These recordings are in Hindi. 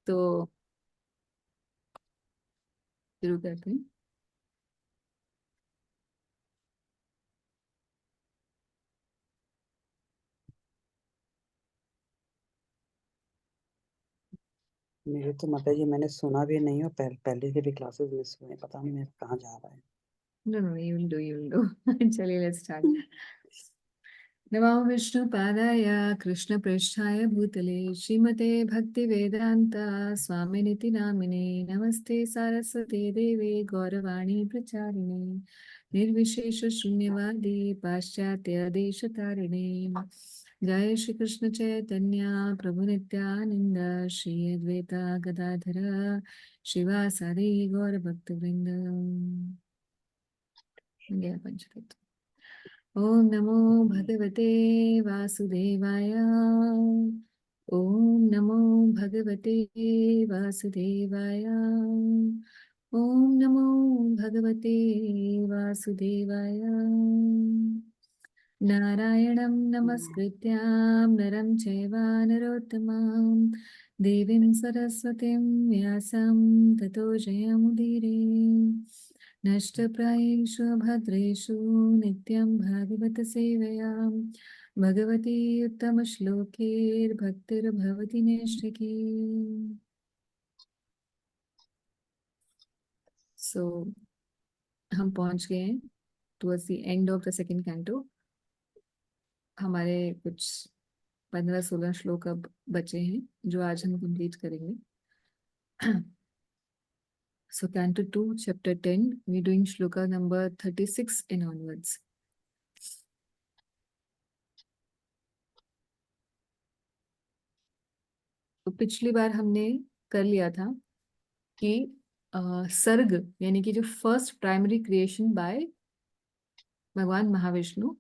तो शुरू करते हैं। मेरे तो माता जी मैंने सुना भी नहीं, और पहले से भी क्लासेस मिस हुए हैं, पता नहीं मैं कहाँ जा रहा है। No no, you will do, you will do. चलिए लेट्स स्टार्ट। नमो विष्णुपादाय कृष्णप्रेष्ठाय भूतले श्रीमते भक्तिवेदान्त स्वामिनिति नामिने नमस्ते सारस्वते देवे गौरवाणी प्रचारिणे निर्विशेष शून्यवादी पाश्चात्य देशतारिणे जय श्री कृष्ण चैतन्य प्रभु नित्यानंद श्री अद्वैता गदाधर शिवासादि गौर भक्त वृंद। पंचतत्व। ओम नमो भगवते वासुदेवाय। ओम नमो भगवते वासुदेवाय। ओम नमो भगवते वासुदेवाय। नारायणं नमस्कृत्यां नरं चैव नरोत्तमं देवीं सरस्वतीं व्यासं ततो जयमुदीरये। नष्टप्रायेषु भद्रेषु नित्यं भागवत सेवया भगवती उत्तमश्लोकैर्भक्तिर्भवति नैष्ठिकी। सो हम पहुंच गए हैं towards the end of the second canto. हमारे कुछ 15-16 श्लोक अब बचे हैं जो आज हम कंप्लीट करेंगे। So Canto 2, Chapter 10, we're doing Shloka number 36 and onwards. तो पिछली बार हमने कर लिया था कि सर्ग यानी कि जो फर्स्ट प्राइमरी क्रिएशन बाय भगवान महाविष्णु,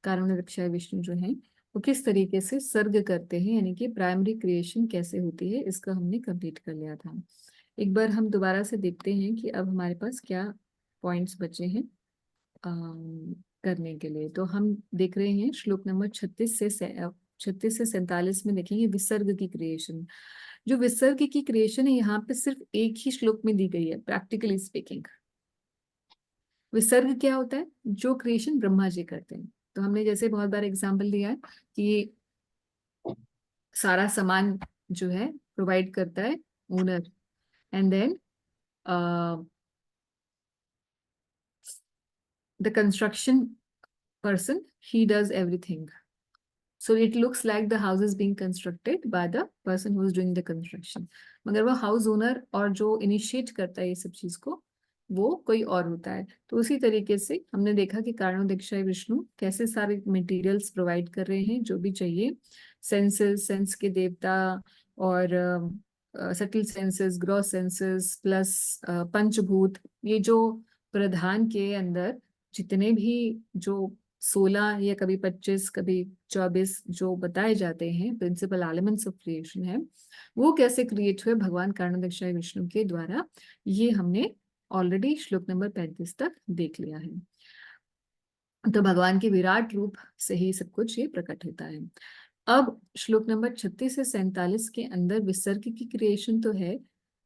कारुण्यरक्षाय विष्णु जो हैं, वो किस तरीके से सर्ग करते हैं, यानी कि प्राइमरी क्रिएशन कैसे होती है, इसका हमने कंप्लीट कर लिया था। एक बार हम दोबारा से देखते हैं कि अब हमारे पास क्या पॉइंट्स बचे हैं करने के लिए। तो हम देख रहे हैं श्लोक नंबर 36 से 47 में देखेंगे विसर्ग की क्रिएशन। जो विसर्ग की क्रिएशन है यहाँ पे सिर्फ एक ही श्लोक में दी गई है। प्रैक्टिकली स्पीकिंग विसर्ग क्या होता है? जो क्रिएशन ब्रह्मा जी करते हैं। तो हमने जैसे बहुत बार एग्जाम्पल दिया है कि सारा सामान जो है प्रोवाइड करता है owner, and then the construction person, he does everything. So it looks like the house is being constructed by the person who is doing the construction. मगर वो हाउस ओनर और जो इनिशिएट करता है ये सब चीज को, वो कोई और होता है। तो उसी तरीके से हमने देखा कि कारुण्यरक्षाय विष्णु कैसे सारे मटेरियल्स प्रोवाइड कर रहे हैं जो भी चाहिए। सेंसेस, सेंस के देवता, और subtle senses, gross senses, plus पंचभूत, ये जो प्रधान के अंदर जितने भी जो 16 या कभी 25 कभी 24 जो बताए जाते हैं प्रिंसिपल एलिमेंट्स ऑफ क्रिएशन है, वो कैसे क्रिएट हुए भगवान कारुण्यरक्षाय विष्णु के द्वारा, ये हमने ऑलरेडी श्लोक नंबर 35 तक देख लिया है। तो भगवान के विराट रूप से ही सब कुछ ये प्रकट होता है। अब श्लोक नंबर 36 से 47 के अंदर विसर्ग की क्रिएशन तो है,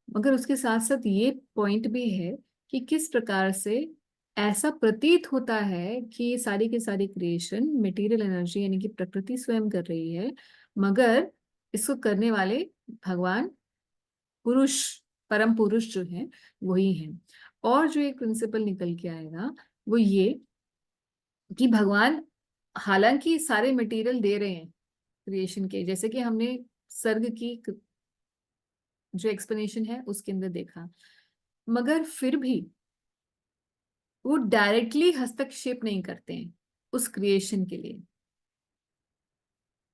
मगर उसके साथ साथ ये पॉइंट भी है कि किस प्रकार से ऐसा प्रतीत होता है कि सारी की सारी क्रिएशन मटेरियल एनर्जी यानी कि प्रकृति स्वयं कर रही है, मगर इसको करने वाले भगवान पुरुष, परम पुरुष जो है वही है। और जो एक प्रिंसिपल निकल के आएगा वो ये कि भगवान हालांकि सारे मटेरियल दे रहे हैं क्रिएशन के, जैसे कि हमने सर्ग की जो एक्सप्लेनेशन है उसके अंदर देखा, मगर फिर भी वो डायरेक्टली हस्तक्षेप नहीं करते हैं उस क्रिएशन के लिए।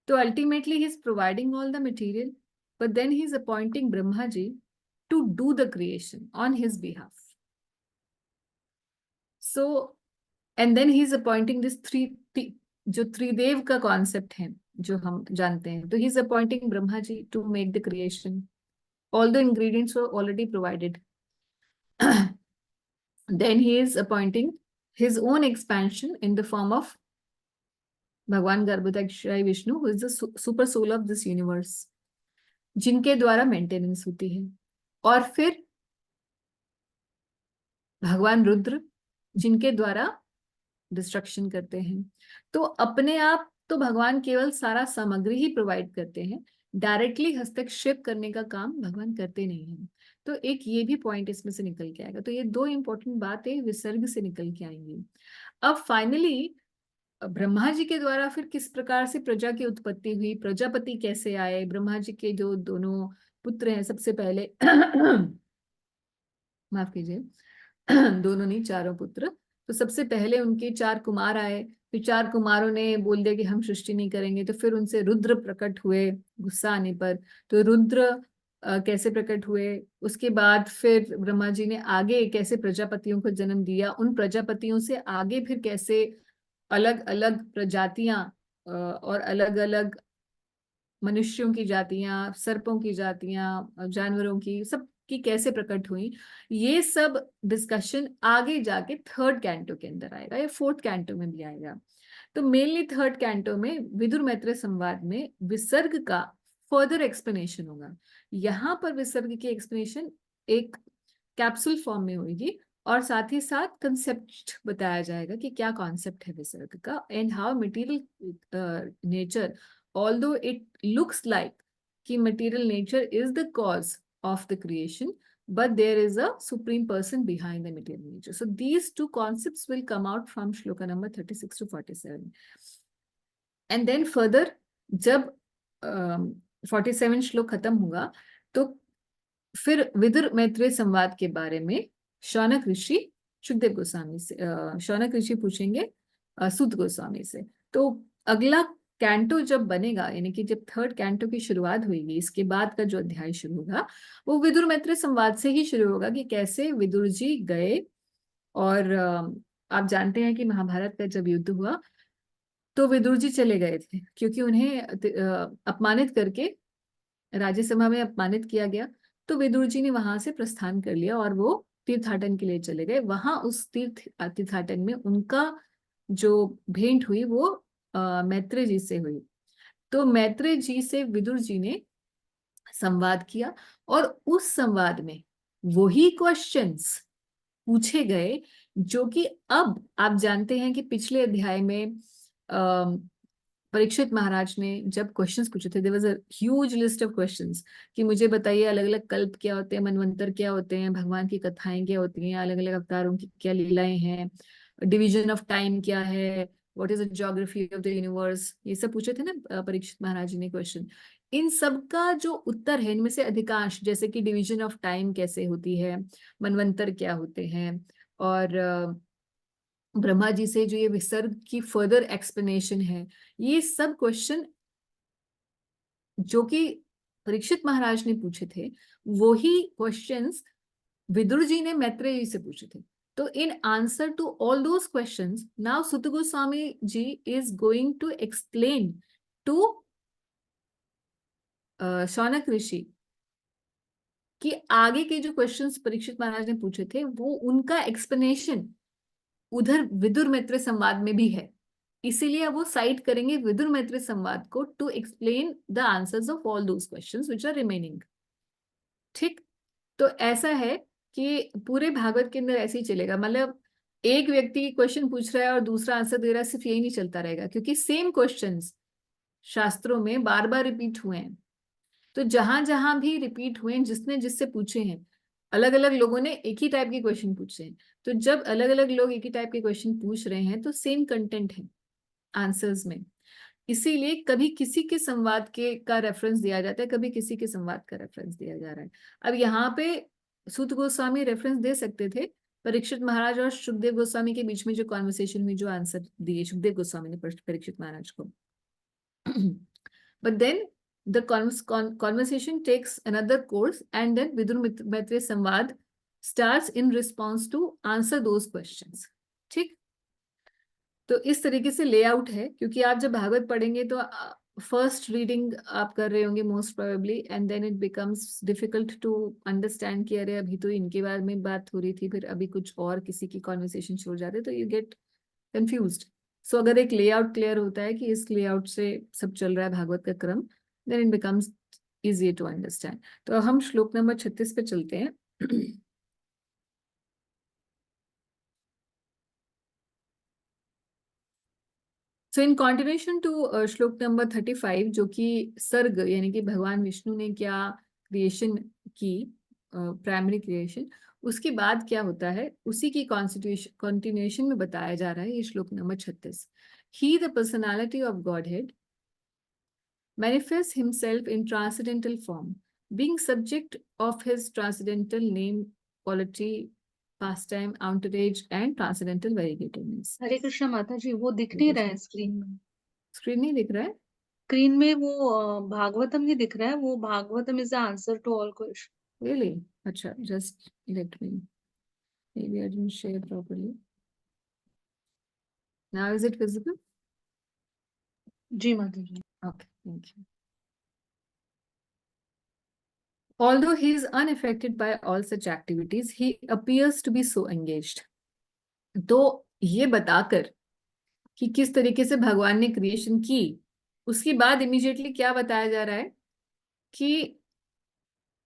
तो ultimately he is providing all the material, but then he is appointing Brahma ji to do the creation on his behalf. So and then he is appointing this जो त्रिदेव का कॉन्सेप्ट है जो हम जानते हैं, तो he is appointing Brahma ji to make the creation. All the ingredients were already provided. Then he is appointing his own expansion in the form of Bhagwan Garbhodakshay Vishnu, who is the super soul of this universe. जिनके द्वारा मेंटेनेंस होती है, और फिर भगवान रुद्र जिनके द्वारा डिस्ट्रक्शन करते हैं। तो अपने आप तो भगवान केवल सारा सामग्री ही प्रोवाइड करते हैं, डायरेक्टली हस्तक्षेप करने का काम भगवान करते नहीं हैं। तो एक ये भी पॉइंट इसमें से निकल के आएगा। तो ये दो इंपॉर्टेंट बातें विसर्ग से निकल के आएंगी। अब फाइनली ब्रह्मा जी के द्वारा फिर किस प्रकार से प्रजा की उत्पत्ति हुई, प्रजापति कैसे आए, ब्रह्मा जी के जो दोनों पुत्र हैं सबसे पहले माफ कीजिए दोनों नहीं, चारों पुत्र। तो सबसे पहले उनके 4 कुमार आए, फिर 4 कुमारों ने बोल दिया कि हम सृष्टि नहीं करेंगे, तो फिर उनसे रुद्र प्रकट हुए गुस्सा आने पर। तो रुद्र कैसे प्रकट हुए, उसके बाद फिर ब्रह्मा जी ने आगे कैसे प्रजापतियों को जन्म दिया, उन प्रजापतियों से आगे फिर कैसे अलग अलग प्रजातियां और अलग अलग मनुष्यों की जातियां, सर्पों की जातियां, जानवरों की, सब की कैसे प्रकट हुई, ये सब डिस्कशन आगे जाके 3rd कैंटो के अंदर आएगा या 4th कैंटो में भी आएगा। तो मेनली 3rd कैंटो में विदुर मैत्रेय संवाद में विसर्ग का फर्दर एक्सप्लेनेशन होगा। यहाँ पर विसर्ग की एक्सप्लेनेशन एक कैप्सूल फॉर्म में होगी, और साथ ही साथ कंसेप्ट बताया जाएगा कि क्या कॉन्सेप्ट है विसर्ग का, and how material nature, although it looks like कि material nature is the cause of the creation, but there is a supreme person behind the material nature. So these two concepts will come out from shloka number 36 to 47. And then further, जब 47 श्लोक खत्म होगा, तो फिर विदुर मैत्रेय संवाद के बारे में शौनक ऋषि सुखदेव गोस्वामी से शौनक ऋषि पूछेंगे सूत गोस्वामी से। तो अगला कैंटो जब बनेगा, यानी कि जब 3rd कैंटो की शुरुआत होगी, इसके बाद का जो अध्याय शुरू होगा वो विदुर मैत्रेय संवाद से ही शुरू होगा कि कैसे विदुर जी गए। और आप जानते हैं कि महाभारत का जब युद्ध हुआ तो विदुर जी चले गए थे, क्योंकि उन्हें अपमानित करके राज्यसभा में अपमानित किया गया। तो विदुर जी ने वहां से प्रस्थान कर लिया और वो तीर्थाटन के लिए चले गए। वहां उस तीर्थाटन में उनका जो भेंट हुई वो मैत्रेय जी से हुई। तो मैत्रेय जी से विदुर जी ने संवाद किया, और उस संवाद में वही क्वेश्चंस पूछे गए जो कि अब आप जानते हैं कि पिछले अध्याय में परीक्षित महाराज ने जब क्वेश्चंस पूछे थे, there was a huge list of questions कि मुझे बताइए अलग अलग कल्प क्या होते हैं, मनवंतर क्या होते हैं, भगवान की कथाएं क्या होती हैं, अलग अलग अवतारों की क्या लीलाएं हैं, डिवीजन ऑफ टाइम क्या है, what is the geography of the universe, ये सब पूछे थे ना परीक्षित महाराज जी ने क्वेश्चन। इन सब का जो उत्तर है, इनमें से अधिकांश, जैसे कि डिवीजन ऑफ टाइम कैसे होती है, मनवंतर क्या होते हैं, और ब्रह्मा जी से जो ये विसर्ग की फर्दर एक्सप्लेनेशन है, ये सब क्वेश्चन जो कि परीक्षित महाराज ने पूछे थे, वही क्वेश्चंस विदुर जी ने मैत्रेय जी से पूछे थे। तो in answer to all those questions now Suta Goswami ji is going to explain to Shaunak Rishi कि आगे के जो क्वेश्चंस परीक्षित महाराज ने पूछे थे वो उनका एक्सप्लेनेशन उधर विदुर मैत्रेय संवाद में भी है। इसीलिए वो साइट करेंगे विदुर मैत्रेय संवाद को to explain the answers of all those questions which are remaining. ठीक, तो ऐसा है कि पूरे भागवत के अंदर ऐसे ही चलेगा, मतलब एक व्यक्ति क्वेश्चन पूछ रहा है और दूसरा आंसर दे रहा है, सिर्फ यही नहीं चलता रहेगा, क्योंकि सेम क्वेश्चंस शास्त्रों में बार बार रिपीट हुए हैं। तो जहां जहां भी रिपीट हुए हैं, जिसने जिससे पूछे हैं, अलग अलग लोगों ने एक ही टाइप के क्वेश्चन पूछे हैं। तो जब अलग अलग लोग एक ही टाइप के क्वेश्चन पूछ रहे हैं तो सेम कंटेंट है आंसर्स में। इसीलिए कभी किसी के संवाद के का रेफरेंस दिया जाता है, कभी किसी के संवाद का रेफरेंस दिया जा रहा है। अब यहाँ पे सूत गोस्वामी रेफरेंस दे सकते थे परीक्षित महाराज और सुखदेव गोस्वामी के बीच में जो कॉन्वर्सेशन हुई, जो आंसर दिए सुखदेव गोस्वामी ने परीक्षित महाराज को। But then the conversation takes another course, and then Vidur Maitre Samvad starts in response to answer those questions. ठीक, तो इस तरीके से लेआउट है, क्योंकि आप जब भागवत पढ़ेंगे तो फर्स्ट रीडिंग आप कर रहे होंगे most probably, and then it becomes difficult to understand कि अरे अभी तो इनके बारे में बात हो रही थी, फिर अभी कुछ और किसी की कॉन्वर्सेशन शुरू हो जाते, तो यू गेट कंफ्यूज्ड। सो अगर एक लेआउट क्लियर होता है कि इस लेआउट से सब चल रहा है भागवत का क्रम, then it becomes easier to understand. तो हम श्लोक नंबर 36 पे चलते हैं. So in continuation to श्लोक नंबर 35, जो कि सर्ग यानी कि भगवान विष्णु ने क्या क्रिएशन की, प्राइमरी क्रिएशन, उसके बाद क्या होता है उसी की कंटिन्यूएशन में बताया जा रहा है ये श्लोक number 36. He, the personality of Godhead, manifests himself in transcendental form, being subject of his transcendental name, quality, pastime, entourage, and transcendental variegativeness. हरे कृष्ण माता जी, वो दिख नहीं रहा है स्क्रीन में. स्क्रीन नहीं दिख रहा है? स्क्रीन में वो भागवतम नहीं दिख रहा है. वो Bhagavatam is the answer to all question. Really? Acha, just let me. Maybe I didn't share properly. Now is it visible? जी माता जी. Okay, thank you. Although he is unaffected by all such activities, he appears to be so engaged. तो ये बताकर कि किस तरीके से भगवान ने क्रिएशन की, उसके बाद इमीडिएटली क्या बताया जा रहा है कि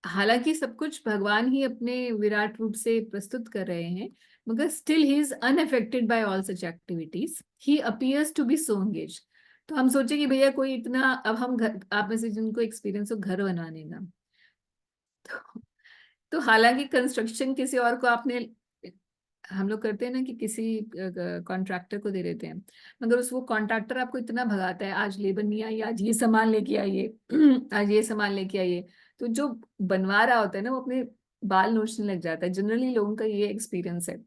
हालांकि सब कुछ भगवान ही अपने विराट रूप से प्रस्तुत कर रहे हैं, मगर still he is unaffected by all such activities. He appears to be so engage. तो हम सोचे कि भैया कोई इतना, अब हम घर, आप में से जिनको एक्सपीरियंस हो घर बनाने का, तो हालांकि कंस्ट्रक्शन किसी और को आपने, हम लोग करते हैं ना कि किसी कॉन्ट्रैक्टर को दे देते हैं, मगर उस वो कॉन्ट्रैक्टर आपको इतना भगाता है, आज लेबर नहीं आई, आज ये सामान लेके आइए, आज ये सामान लेके आइए. तो जो बनवा रहा होता है ना वो अपने बाल नोचने लग जाता है. जनरली लोगों का ये एक्सपीरियंस है,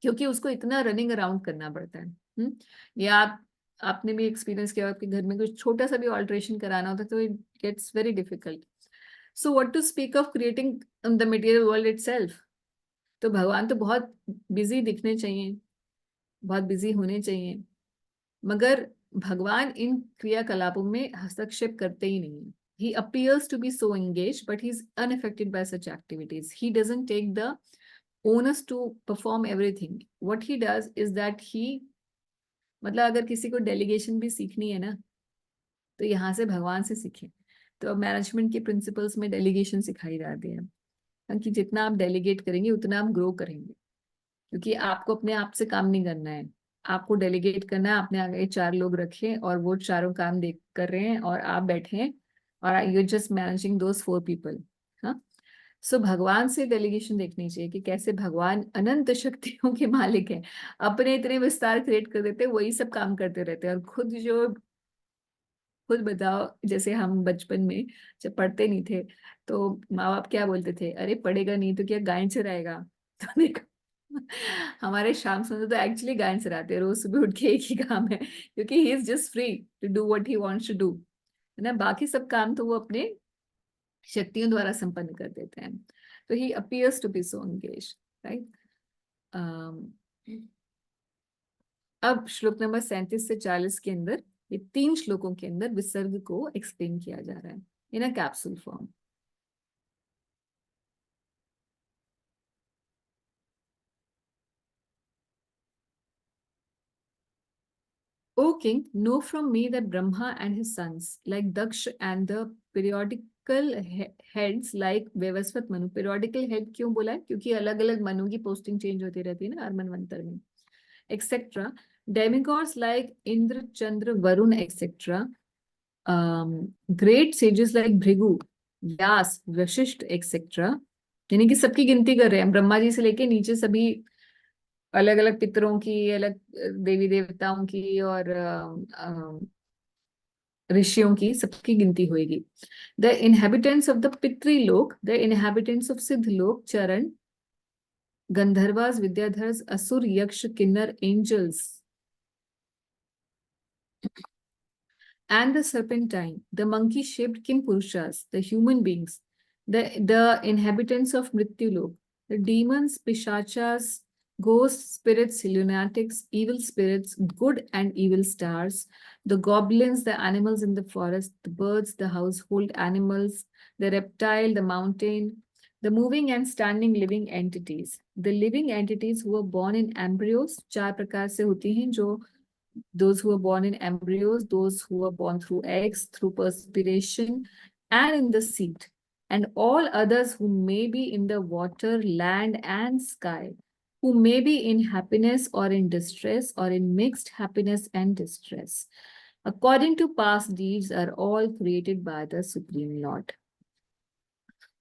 क्योंकि उसको इतना रनिंग अराउंड करना पड़ता है. या आपने भी एक्सपीरियंस किया, आपके घर में कुछ छोटा सा भी ऑल्ट्रेशन कराना होता है तो it gets very difficult. So what to speak of creating the material world itself. तो भगवान तो बहुत बिजी दिखने चाहिए, बहुत बिजी होने चाहिए, मगर भगवान इन क्रियाकलापों में हस्तक्षेप करते ही नहीं है. He appears to be so engaged, but he's unaffected by such activities. He doesn't take the onus to perform everything. What he does is that he, मतलब अगर किसी को डेलीगेशन भी सीखनी है ना, तो यहाँ से भगवान से सीखें. तो मैनेजमेंट के प्रिंसिपल्स में डेलीगेशन सिखाई जाती है कि जितना आप डेलीगेट करेंगे उतना आप ग्रो करेंगे, क्योंकि आपको अपने आप से काम नहीं करना है, आपको डेलीगेट करना है. अपने आगे 4 लोग रखें और वो चारों काम देख कर रहे हैं और आप बैठे हैं और you just managing those 4 people. हाँ, सो भगवान से डेलीगेशन देखनी चाहिए कि कैसे भगवान अनंत शक्तियों के मालिक हैं, अपने इतने विस्तार क्रिएट कर देते हैं, वही सब काम करते रहते हैं. और खुद बताओ, जैसे हम बचपन में जब पढ़ते नहीं थे तो माँ बाप क्या बोलते थे, अरे पढ़ेगा नहीं तो क्या गाय चराएगा. तो देखो हमारे शाम सुंदर तो एक्चुअली गाय चराते हैं, रोज सुबह उठ के एक ही काम है, क्योंकि he is just free to do what he wants to do, है ना. बाकी सब काम तो वो अपने शक्तियों द्वारा संपन्न कर देते हैं. तो he appears to be so engaged, right. अब श्लोक नंबर 37 से 40 के अंदर, ये 3 श्लोकों के अंदर विसर्ग को एक्सप्लेन किया जा रहा है in a capsule form. O king, know from me that Brahma and his sons, like Daksh, and the periodical heads like Vyavasvat Manu. Periodical head क्यों बोला है? क्योंकि अलग अलग मनु की पोस्टिंग चेंज होती रहती है ना हर मनवंतर में, etcetera. Demigods like Indra, Chandra, Varun, etc. Great sages like Bhrigu, Vyas, Vashisht, etc. यानी कि सबकी गिनती कर रहे हैं, ब्रह्मा जी से लेके नीचे सभी अलग अलग पितरों की, अलग देवी देवताओं की और ऋषियों की, सबकी गिनती होगी. The inhabitants of the Pitriloka, the inhabitants of Siddhaloka, Charana, Gandharvas, Vidyadharas, Asura, Yaksha, Kinnara, angels, and the serpentine, the monkey-shaped Kimpurushas, the human beings, the inhabitants of Mrityulok, the demons, Pishachas, ghosts, spirits, lunatics, evil spirits, good and evil stars, the goblins, the animals in the forest, the birds, the household animals, the reptile, the mountain, the moving and standing living entities. The living entities who were born in embryos, 4 प्रकार से होती हैं, जो those who were born in embryos, those who were born through eggs, through perspiration, and in the seed, and all others who may be in the water, land, and sky, who may be in happiness or in distress, or in mixed happiness and distress, according to past deeds, are all created by the Supreme Lord.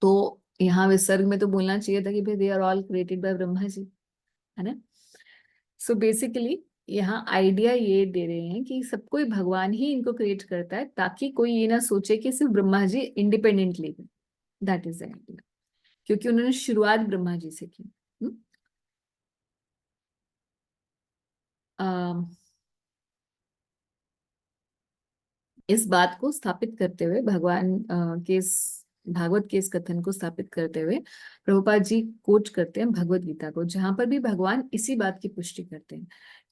तो यहाँ विसर्ग में तो बोलना चाहिए था कि भाई they are all created by Brahma ji, है ना। सो बेसिकली यहाँ आइडिया ये दे रहे हैं कि सबको ही भगवान ही इनको क्रिएट करता है, ताकि कोई ये ना सोचे कि सिर्फ Brahma ji independently, that is the idea, क्योंकि उन्होंने शुरुआत ब्रह्मा जी से की। इस बात को स्थापित करते हुए, भगवान के इस भागवत के इस कथन को स्थापित करते हुए प्रभुपाद जी कोट करते हैं भगवत गीता को, जहां पर भी भगवान इसी बात की पुष्टि करते हैं।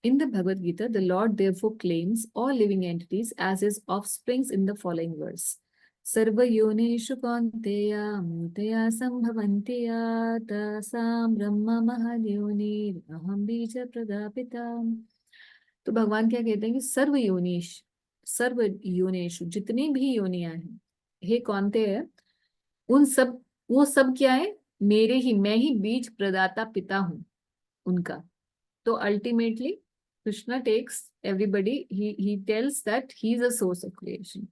In the Bhagavad Gita the lord therefore claims all living entities as his offsprings in the following verse: सर्व योनिषु कौन्तेय मूर्तया संभवन्ति तासां ब्रह्म महद्योनिरहं बीज प्रदापिता। तो भगवान क्या कहते हैं कि सर्व योनिषु, जितनी भी योनियां हैं, हे कौनते हैं, उन सब, वो सब क्या है, मेरे ही, मैं ही बीज प्रदाता पिता हूं उनका। तो ultimately Krishna takes everybody, he tells that he is a source of creation.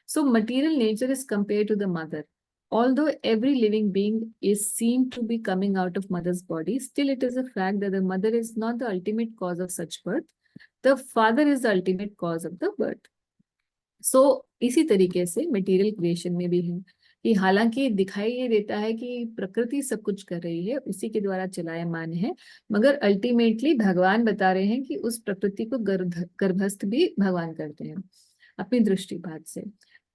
So material nature is compared to the mother. Although every living being is seen to be coming out of mother's body, still it is a fact that the mother is not the ultimate cause of such birth. The father is the ultimate cause of the birth. So इसी तरीके से मटेरियल क्रिएशन में भी है कि हालांकि दिखाई ये देता है कि प्रकृति सब कुछ कर रही है, उसी के द्वारा चलायमान है, मगर अल्टीमेटली भगवान बता रहे हैं कि उस प्रकृति को गर्भस्थ भी भगवान करते हैं अपनी दृष्टिपात से।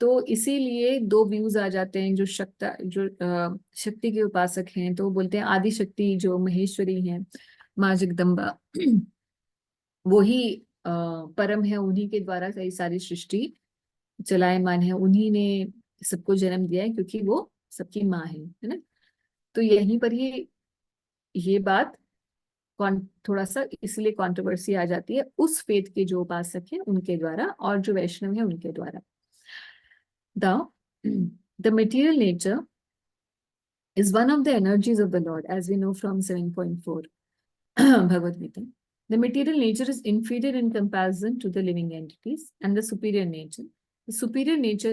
तो इसीलिए दो व्यूज आ जाते हैं, जो शक्ति के उपासक हैं तो बोलते हैं आदि शक्ति जो महेश्वरी हैं, माँ जगदम्बा, वही परम है, उन्हीं के द्वारा सारी सृष्टि चलायमान है, उन्हीं ने सबको जन्म दिया है, क्योंकि वो सबकी माँ है ना। तो यहीं पर ये बात थोड़ा सा इसलिए कंट्रोवर्सी आ जाती है उस फेथ के जो उपासक हैं उनके द्वारा, और जो वैष्णव है उनके द्वारा। The material nature is one of the energies of the Lord, as we know from 7.4 Bhagavad Gita. The material nature is inferior in comparison to the living entities, and the superior nature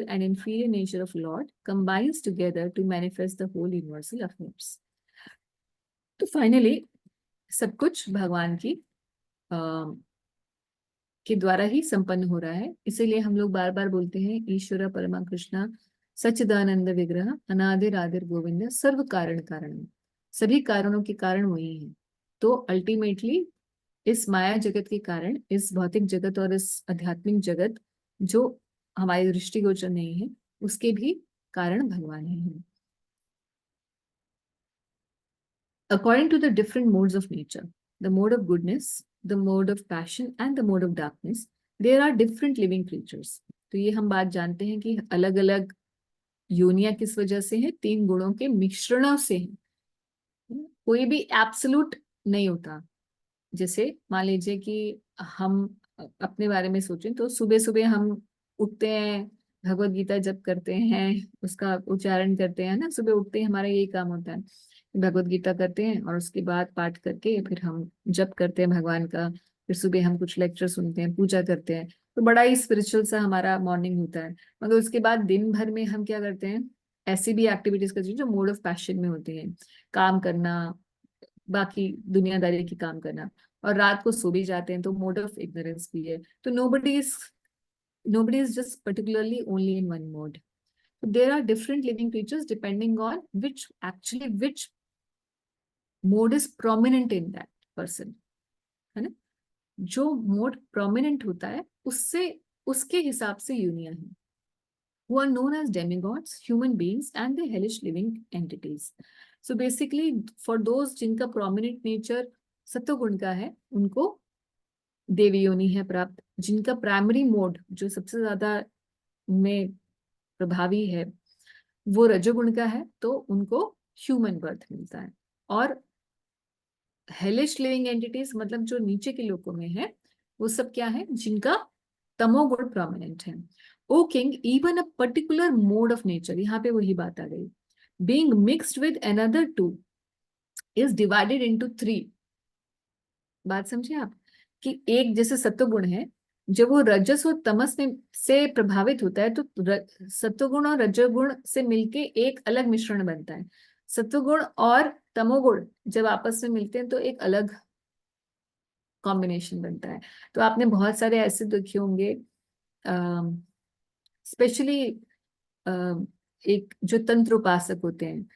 and inferior nature of Lord combines together to manifest the whole universal affairs. तो फाइनली सब कुछ भगवान की के द्वारा ही संपन्न हो रहा है। इसीलिए हम लोग बार बार बोलते हैं ईश्वर परमा कृष्णा सच्चिदानंद विग्रह अनादिर आदिर गोविंद सर्व कारण कारण, सभी कारणों के कारण वही है। तो अल्टीमेटली इस माया जगत के कारण, इस भौतिक जगत और इस आध्यात्मिक जगत जो हमारी दृष्टिगोचर नहीं है, उसके भी कारण भगवान ही है। According to the different modes of nature, the mode of goodness, the mode of passion and the mode of darkness, there are different living creatures. तो ये हम बात जानते हैं कि अलग अलग योनियां किस वजह से है, तीन गुणों के मिश्रणों से है। कोई भी एब्सोल्यूट नहीं होता। जैसे मान लीजिए कि हम अपने बारे में सोचें तो सुबह सुबह हम उठते हैं, भगवत गीता जप करते हैं, उसका उच्चारण करते हैं ना, सुबह उठते ही हमारा यही काम होता है, भगवत गीता करते हैं और उसके बाद पाठ करके फिर हम जप करते हैं भगवान का, फिर सुबह हम कुछ लेक्चर सुनते हैं, पूजा करते हैं, तो बड़ा ही स्पिरिचुअल सा हमारा मॉर्निंग होता है। मगर उसके बाद दिन भर में हम क्या करते हैं, ऐसी भी एक्टिविटीज करते हैं जो मोड ऑफ पैशन में होती हैं, काम करना, बाकी दुनियादारी की काम करना, और रात को सो भी जाते हैं, तो मोड ऑफ इग्नोरेंस भी है। तो nobody is just particularly only in one mode. There are different living creatures depending on which mode is prominent in that person, है ना। जो मोड प्रोमिनेंट होता है उसके हिसाब से यूनियन है। who are known as demigods, human beings and the hellish living entities. So basically for those जिनका prominent nature सत्वगुण का है, उनको देवी योनि है प्राप्त। जिनका प्राइमरी मोड जो सबसे ज्यादा में प्रभावी है वो रजोगुण का है, तो उनको ह्यूमन बर्थ मिलता है। और हेलिश लिविंग एंटिटीज मतलब जो नीचे के लोकों में है, वो सब क्या है, जिनका तमोगुण प्रोमिनेंट है। O king even a particular mode of nature, यहाँ पे वही बात आ गई, being mixed with another two is divided into three. बात समझे आप, कि एक जैसे सत्वगुण है, जब वो रजस और तमस में से प्रभावित होता है तो सत्वगुण और रजोगुण से मिलके एक अलग मिश्रण बनता है। सत्वगुण और तमोगुण जब आपस में मिलते हैं तो एक अलग कॉम्बिनेशन बनता है। तो आपने बहुत सारे ऐसे देखे होंगे, स्पेशली एक जो तंत्र उपासक होते हैं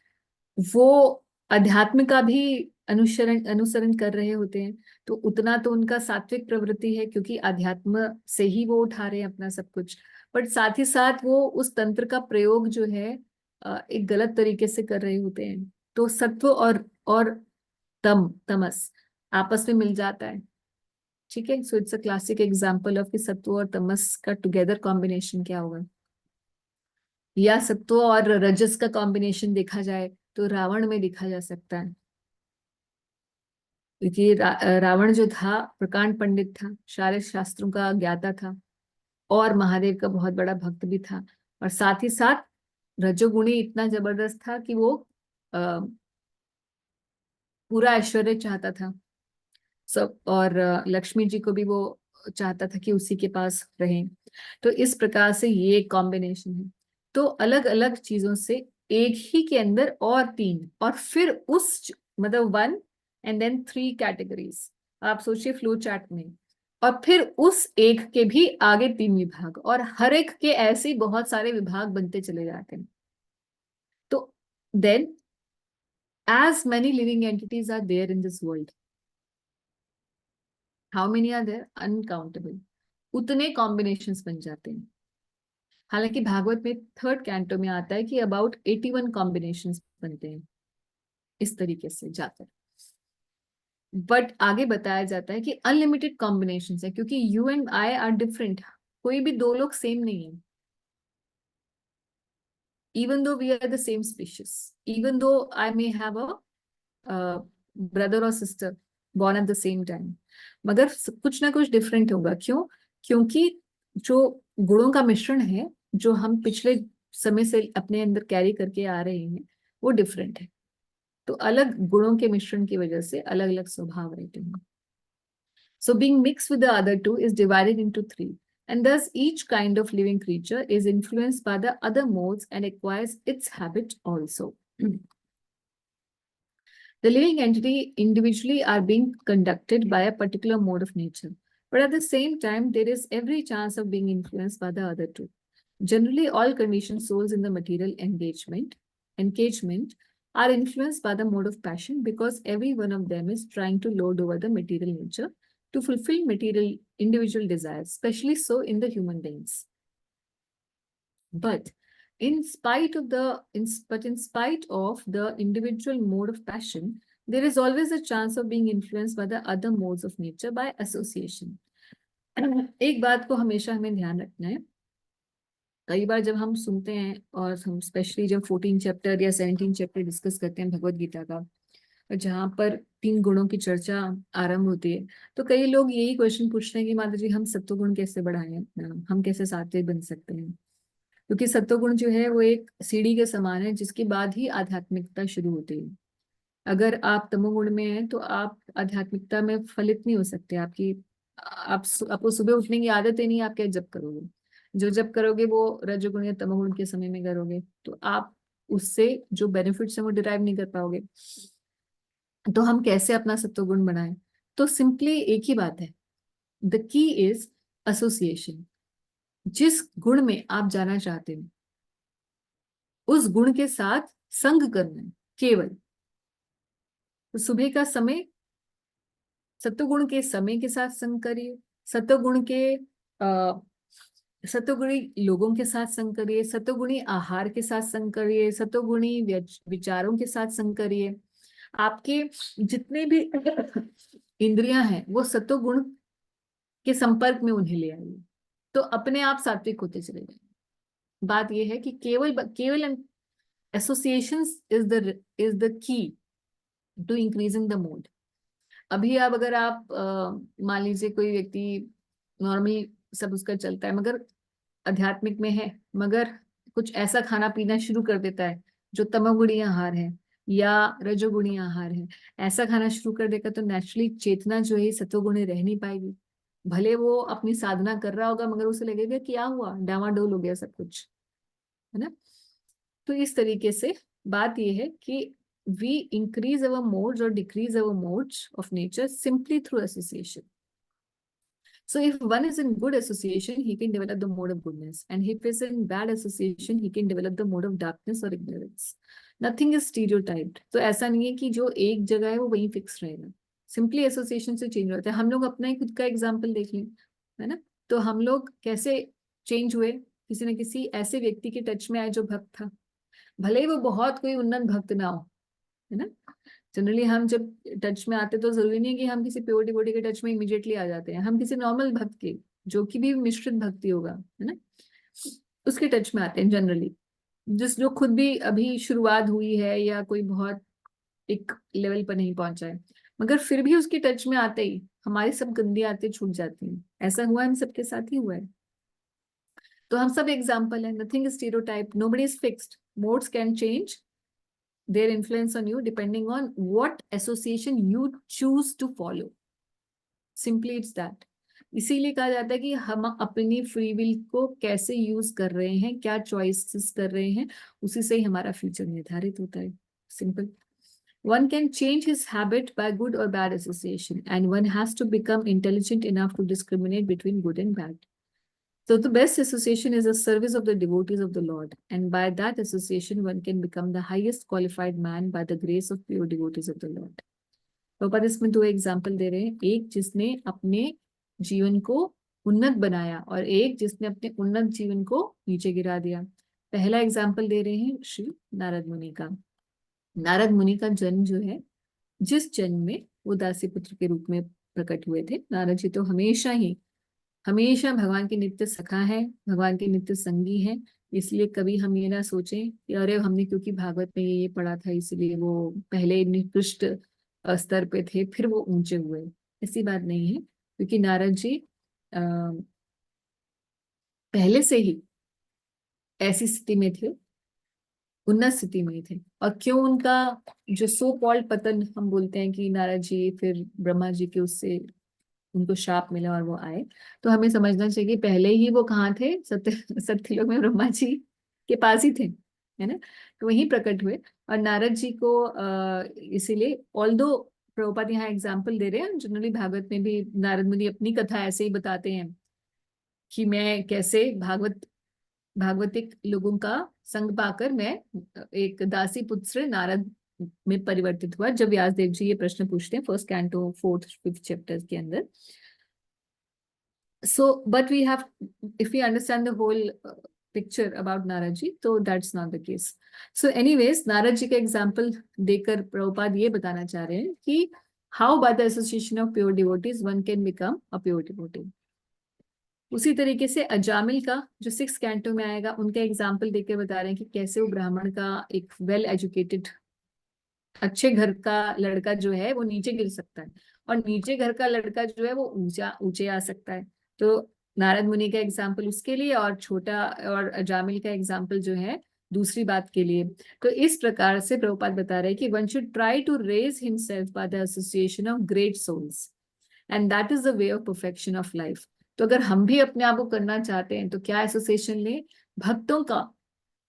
वो अध्यात्म का भी अनुसरण अनुसरण कर रहे होते हैं, तो उतना तो उनका सात्विक प्रवृत्ति है क्योंकि अध्यात्म से ही वो उठा रहे हैं अपना सब कुछ, बट साथ ही साथ वो उस तंत्र का प्रयोग जो है एक गलत तरीके से कर रहे होते हैं। तो सत्व और तमस आपस में मिल जाता है। ठीक है, so it's a classic example of कि सत्व और तमस का टुगेदर कॉम्बिनेशन क्या होगा। या सत्व और रजस का कॉम्बिनेशन देखा जाए तो रावण में देखा जा सकता है, क्योंकि रावण जो था प्रकांड पंडित था, सारे शास्त्रों का ज्ञाता था और महादेव का बहुत बड़ा भक्त भी था, और साथ ही साथ रजोगुणी इतना जबरदस्त था कि वो पूरा ऐश्वर्य चाहता था सब, और लक्ष्मी जी को भी वो चाहता था कि उसी के पास रहें। तो इस प्रकार से ये एक कॉम्बिनेशन है। तो अलग अलग चीजों से एक ही के अंदर और तीन, और फिर उस मतलब 1 एंड देन 3 कैटेगरीज, आप सोचिए फ्लो चार्ट में, और फिर उस एक के भी आगे 3 विभाग, और हर एक के ऐसे ही बहुत सारे विभाग बनते चले जाते हैं। तो then as many living entities are there in this world, how many are there? Uncountable. उतने कॉम्बिनेशंस बन जाते हैं। हालांकि भागवत में 3rd कैंटो में आता है कि अबाउट 81 कॉम्बिनेशंस बनते हैं इस तरीके से जाकर, बट आगे बताया जाता है कि अनलिमिटेड कॉम्बिनेशंस है, क्योंकि you and I R different, कोई भी दो लोग सेम नहीं है। even though we are the same species, even though I may have a brother or sister born at the same time, मगर कुछ ना कुछ डिफरेंट होगा। क्यों? क्योंकि जो गुणों का मिश्रण है जो हम पिछले समय से अपने अंदर कैरी करके आ रहे हैं वो डिफरेंट है, तो अलग गुणों के मिश्रण की वजह से अलग अलग स्वभाव रहते हैं। So being mixed with the other two is divided into 3, and thus each kind of living creature is influenced by the other modes and acquires its habit also. The living entity individually are being conducted by a particular mode of nature, but at the same time, there is every chance of being influenced by the other two. Generally, all conditioned souls in the material engagement are influenced by the mode of passion, because every one of them is trying to lord over the material nature to fulfill material individual desires, especially so in the human beings. But in spite of the individual mode of passion, there is always a chance of being influenced by the other modes of nature by association. एक बात को हमेशा हमें ध्यान रखना है, कई बार जब हम सुनते हैं और हम स्पेशली जब 14 चैप्टर या 17 चैप्टर डिस्कस करते हैं भगवत गीता का, जहाँ पर 3 गुणों की चर्चा आरंभ होती है, तो कई लोग यही क्वेश्चन पूछते हैं कि माता जी हम सत्वगुण कैसे बढ़ाएं अपना, हम कैसे सात्विक बन सकते हैं, क्योंकि सत्वगुण जो है वो एक सीढ़ी के समान है जिसके बाद ही आध्यात्मिकता शुरू होती है। अगर आप तमोगुण में हैं तो आप आध्यात्मिकता में फलित नहीं हो सकते। आपको सुबह उठने की आदत ही नहीं, आप क्या जप करोगे? जो जप करोगे वो रजोगुण या तमोगुण के समय में करोगे, तो आप उससे जो बेनिफिट्स हैं वो डिराइव नहीं कर पाओगे। तो हम कैसे अपना सत्वगुण बनाएं? तो सिंपली एक ही बात है, द की इज एसोसिएशन। जिस गुण में आप जाना चाहते हो उस गुण के साथ संग करना है केवल। तो सुबह का समय सत्वगुण के समय के साथ संग करिए, सत्वगुण के सत्वगुणी लोगों के साथ संग करिए, सत्वगुणी आहार के साथ संग करिए, सत्वगुणी विचारों के साथ संग करिए। आपके जितने भी इंद्रियां हैं वो सत्वगुण के संपर्क में उन्हें ले आइए, तो अपने आप सात्विक होते चले जाएंगे। बात यह है कि केवल associations is the key to increasing the mode. अभी अब अगर आप मान लीजिए कोई व्यक्ति नॉर्मली सब उसका चलता है, मगर आध्यात्मिक में है मगर कुछ ऐसा खाना पीना शुरू कर देता है जो तमोगुणी आहार है या रजोगुणी आहार है, ऐसा खाना शुरू कर देगा तो नेचुरली चेतना जो है सत्वगुणी रह नहीं पाएगी। भले वो अपनी साधना कर रहा होगा मगर उसे लगेगा क्या हुआ, डामाडोल हो गया सब कुछ, है ना। तो इस तरीके से बात ये है कि we increase our modes or decrease our modes of nature simply through association. So if one is in good association, he can develop the mode of goodness. And if is in bad association, he can develop the mode of darkness or ignorance. Nothing is stereotyped. तो ऐसा नहीं है कि जो एक जगह है वो वहीं फिक्स रहेगा, सिंपली एसोसिएशन से चेंज होता है। हम लोग अपना ही खुद का एग्जाम्पल देख लें, है ना। तो हम लोग कैसे चेंज हुए, किसी न किसी ऐसे व्यक्ति के टच में आए जो भक्त था, भले ही वो बहुत कोई उन्नत भक्त ना हो, है ना। जनरली हम जब टच में आते तो जरूरी नहीं है कि हम किसी प्योर डिवोटी के टच में इमीडिएटली आ जाते हैं, हम किसी नॉर्मल भक्त के, जो कि भी मिश्रित भक्ति होगा, है ना, उसके टच में आते हैं जनरली, जो खुद भी अभी शुरुआत हुई है या कोई बहुत एक लेवल पर नहीं पहुंचा है, मगर फिर भी उसके टच में आते ही हमारी सब गंदी आदतें छूट जाती हैं। ऐसा हुआ, हम सबके साथ ही हुआ है। तो हम सब एग्जाम्पल है, nothing is stereotype, nobody is fixed, modes can change their influence on you depending on what association you choose to follow. Simply it's that. इसीलिए कहा जाता है कि हम अपनी फ्री विल को कैसे यूज कर रहे हैं, क्या चॉइसेस कर रहे हैं, उसी से ही हमारा फ्यूचर निर्धारित होता है। Simple. One can change his habit by good or bad association, and one has to become intelligent enough to discriminate between good and bad. So the best association is the service of the devotees of the Lord, and by that association one can become the highest qualified man by the grace of pure devotees of the Lord. Prabhupada इसमें दो एग्जाम्पल दे रहे हैं, एक जिसने अपने जीवन को उन्नत बनाया और एक जिसने अपने उन्नत जीवन को नीचे गिरा दिया। पहला एग्जाम्पल दे रहे हैं श्री नारद मुनि का। नारद मुनि का जन्म जो है, जिस जन्म में वो दासी पुत्र के रूप में प्रकट हुए थे, नारद जी तो हमेशा भगवान के नित्य सखा है, भगवान के नित्य संगी है। इसलिए कभी हम ये ना सोचें कि अरे हमने क्योंकि भागवत में ये पढ़ा था इसलिए वो पहले निकृष्ट स्तर पे थे फिर वो ऊंचे हुए, ऐसी बात नहीं है। क्योंकि नारद जी पहले से ही ऐसी स्थिति में थे, उन्नत स्थिति में थे। और क्यों उनका जो सो कॉल्ड पतन, हम बोलते हैं कि नारद जी फिर ब्रह्मा जी के उससे उनको शाप मिला और वो आए, तो हमें समझना चाहिए कि पहले ही वो कहाँ थे, सत्यलोक में ब्रह्मा जी के पास ही थे, है ना। तो वहीं प्रकट हुए। और नारद जी को इसीलिए ऑल्दो प्रभुपाद यहाँ एग्जाम्पल दे रहे हैं, जनरली भागवत में भी नारद मुनि अपनी कथा ऐसे ही बताते हैं कि मैं कैसे भागवतिक लोगों का संग पाकर मैं एक दासी पुत्र नारद में परिवर्तित हुआ। जब व्यासदेव जी ये प्रश्न पूछते हैं first canto 4th 5th chapter के अंदर। So but we have, if we understand the whole picture about Narad ji, so that's not the case. So anyways, Narad ji का एग्जाम्पल देकर प्रभुपाद ये बताना चाह रहे हैं कि how by the association of pure devotees one can become a pure devotee. उसी तरीके से अजामिल का जो 6th कैंटो में आएगा, उनका एग्जाम्पल देकर बता रहे हैं कि कैसे वो ब्राह्मण का एक वेल एजुकेटेड अच्छे घर का लड़का जो है वो नीचे गिर सकता है, और नीचे घर का लड़का जो है वो ऊंचे आ सकता है। तो नारद मुनि का एग्जाम्पल उसके लिए, और छोटा और अजामिल का एग्जाम्पल जो है दूसरी बात के लिए। तो इस प्रकार से प्रभुपाद बता रहे हैं कि one should try to raise himself by the association of great souls, and that is the way of perfection of life. तो अगर हम भी अपने आप को करना चाहते हैं तो क्या एसोसिएशन लें? भक्तों का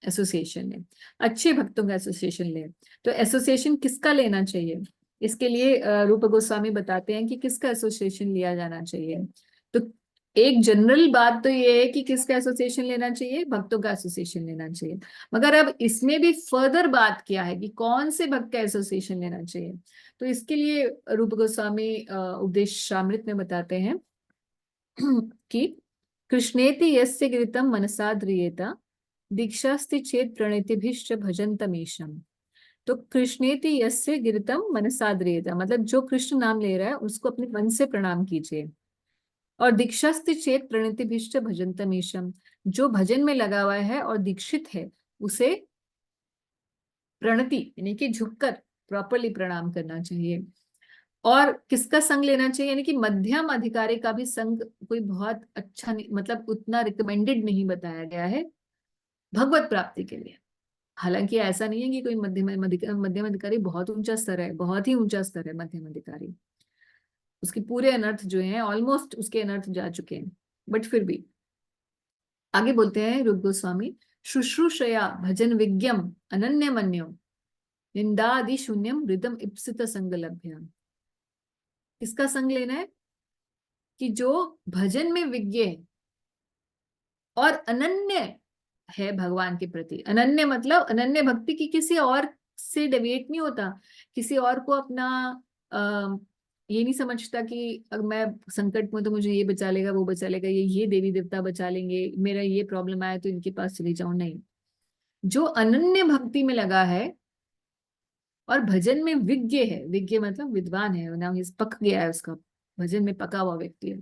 एसोसिएशन लें, अच्छे भक्तों का एसोसिएशन लें। तो एसोसिएशन किसका लेना चाहिए? इसके लिए रूप गोस्वामी बताते हैं कि किसका एसोसिएशन लिया जाना चाहिए। तो एक जनरल बात तो ये है कि किसका एसोसिएशन लेना चाहिए? भक्तों का एसोसिएशन लेना चाहिए। मगर अब इसमें भी फर्दर बात क्या है कि कौन से भक्त का एसोसिएशन लेना चाहिए? तो इसके लिए रूप गोस्वामी उपदेशामृत में बताते हैं कि कृष्णेति यस्य गिरितम मनसा ध्रियेता दीक्षास्ति चेत प्रणतिभिश्च भजन्तमीशम। तो कृष्णेति यस्य गिरितम मनसा ध्रियेता, मतलब जो कृष्ण नाम ले रहा है उसको अपने मन से प्रणाम कीजिए। और दीक्षास्ति चेत प्रणतिभिश्च भजन्तमीशम, जो भजन में लगा हुआ है और दीक्षित है उसे प्रणति यानी कि झुककर प्रॉपरली प्रणाम करना चाहिए। और किसका संग लेना चाहिए, यानी कि मध्यम अधिकारी का भी संग कोई बहुत अच्छा नहीं, मतलब उतना रिकमेंडेड नहीं बताया गया है भगवत प्राप्ति के लिए। हालांकि ऐसा नहीं है कि कोई मध्यम अधिकारी बहुत ऊंचा स्तर है, बहुत ही ऊंचा स्तर है मध्यम अधिकारी, उसके पूरे अनर्थ जो हैं ऑलमोस्ट उसके अनर्थ जा चुके हैं, बट फिर भी आगे बोलते हैं रूप गोस्वामी, शुश्रूषया भजन विज्ञम अनन्य मन्यम निंदादि शून्यम हृदम इप्सित संग लभ्याम। किसका संग लेना है, कि जो भजन में विज्ञ है और अनन्य है भगवान के प्रति। अनन्य मतलब अनन्य भक्ति की किसी और से डेविएट नहीं होता, किसी और को अपना ये नहीं समझता कि अगर मैं संकट में तो मुझे ये बचा लेगा, वो बचा लेगा, ये देवी देवता बचा लेंगे, मेरा ये प्रॉब्लम आया तो इनके पास चली जाऊं, नहीं। जो अनन्य भक्ति में लगा है और भजन में विज्ञ है, विज्ञ मतलब विद्वान है ना, पक गया है, उसका भजन में पका हुआ व्यक्ति है।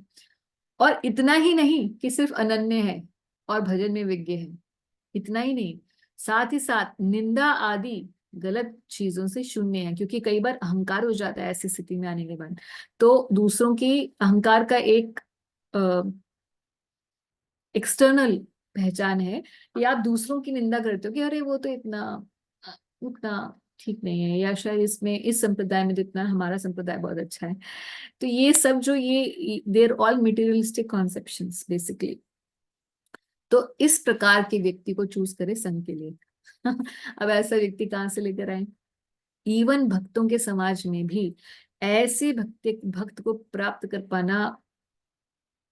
और इतना ही नहीं कि सिर्फ अनन्य है और भजन में विज्ञ है, इतना ही नहीं, साथ ही साथ निंदा आदि गलत चीजों से शून्य है। क्योंकि कई बार अहंकार हो जाता है ऐसी स्थिति में आने के बाद, तो दूसरों की अहंकार का एक एक्सटर्नल पहचान है कि आप दूसरों की निंदा करते हो कि अरे वो तो इतना उतना ठीक नहीं है, या शायद इसमें इस संप्रदाय में तो इतना, हमारा संप्रदाय बहुत अच्छा है। तो ये सब जो ये देर ऑल मटेरियलिस्टिक कॉन्सेप्शंस बेसिकली। तो इस प्रकार के व्यक्ति को चूज करें संघ के लिए। अब ऐसा व्यक्ति कहाँ से लेकर आए, इवन भक्तों के समाज में भी ऐसे भक्त को प्राप्त कर पाना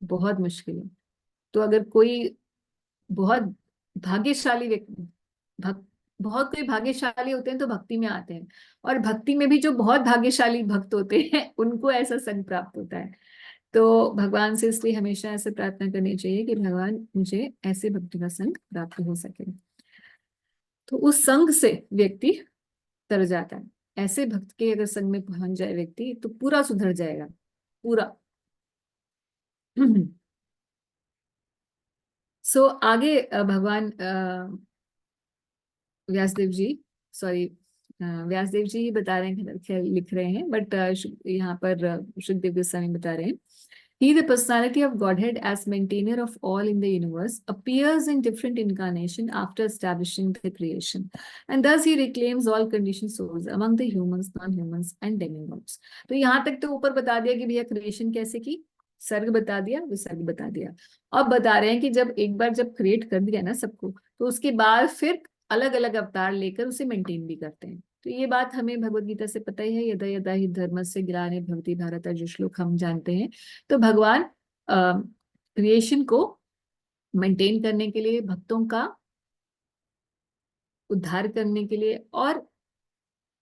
बहुत मुश्किल है। तो अगर कोई बहुत भाग्यशाली व्यक्ति, भक्त बहुत कोई भाग्यशाली होते हैं तो भक्ति में आते हैं, और भक्ति में भी जो बहुत भाग्यशाली भक्त होते हैं उनको ऐसा संग प्राप्त होता है। तो भगवान से इसलिए हमेशा ऐसे प्रार्थना करनी चाहिए कि भगवान मुझे ऐसे भक्ति का संग प्राप्त हो सके। तो उस संग से व्यक्ति तर जाता है। ऐसे भक्त के अगर संग में पहुंच जाए व्यक्ति तो पूरा सुधर जाएगा, पूरा। सो आगे भगवान व्यासदेव जी, सॉरी व्यासदेव जी ही बता रहे हैं, लिख रहे हैं, बट यहाँ पर शुकदेव गोस्वामी बता रहे हैं, He, the personality of Godhead as maintainer of all in the universe, appears in different incarnation after establishing the creation. And thus he reclaims all conditioned souls among the humans, non-humans and demigods. तो यहाँ तक तो ऊपर बता दिया कि भैया क्रिएशन कैसे की, सर्ग बता दिया, विसर्ग बता दिया। अब बता रहे हैं कि जब एक बार जब क्रिएट कर दिया ना सबको, तो उसके बाद फिर अलग अलग अवतार लेकर उसे मेंटेन भी करते हैं। तो ये बात हमें भगवत गीता से पता ही है, यदा यदा ही धर्मस्य ग्लानिर्भवति भवति भारत, जो श्लोक हम जानते हैं। तो भगवान क्रिएशन को मेंटेन करने के लिए, भक्तों का उद्धार करने के लिए, और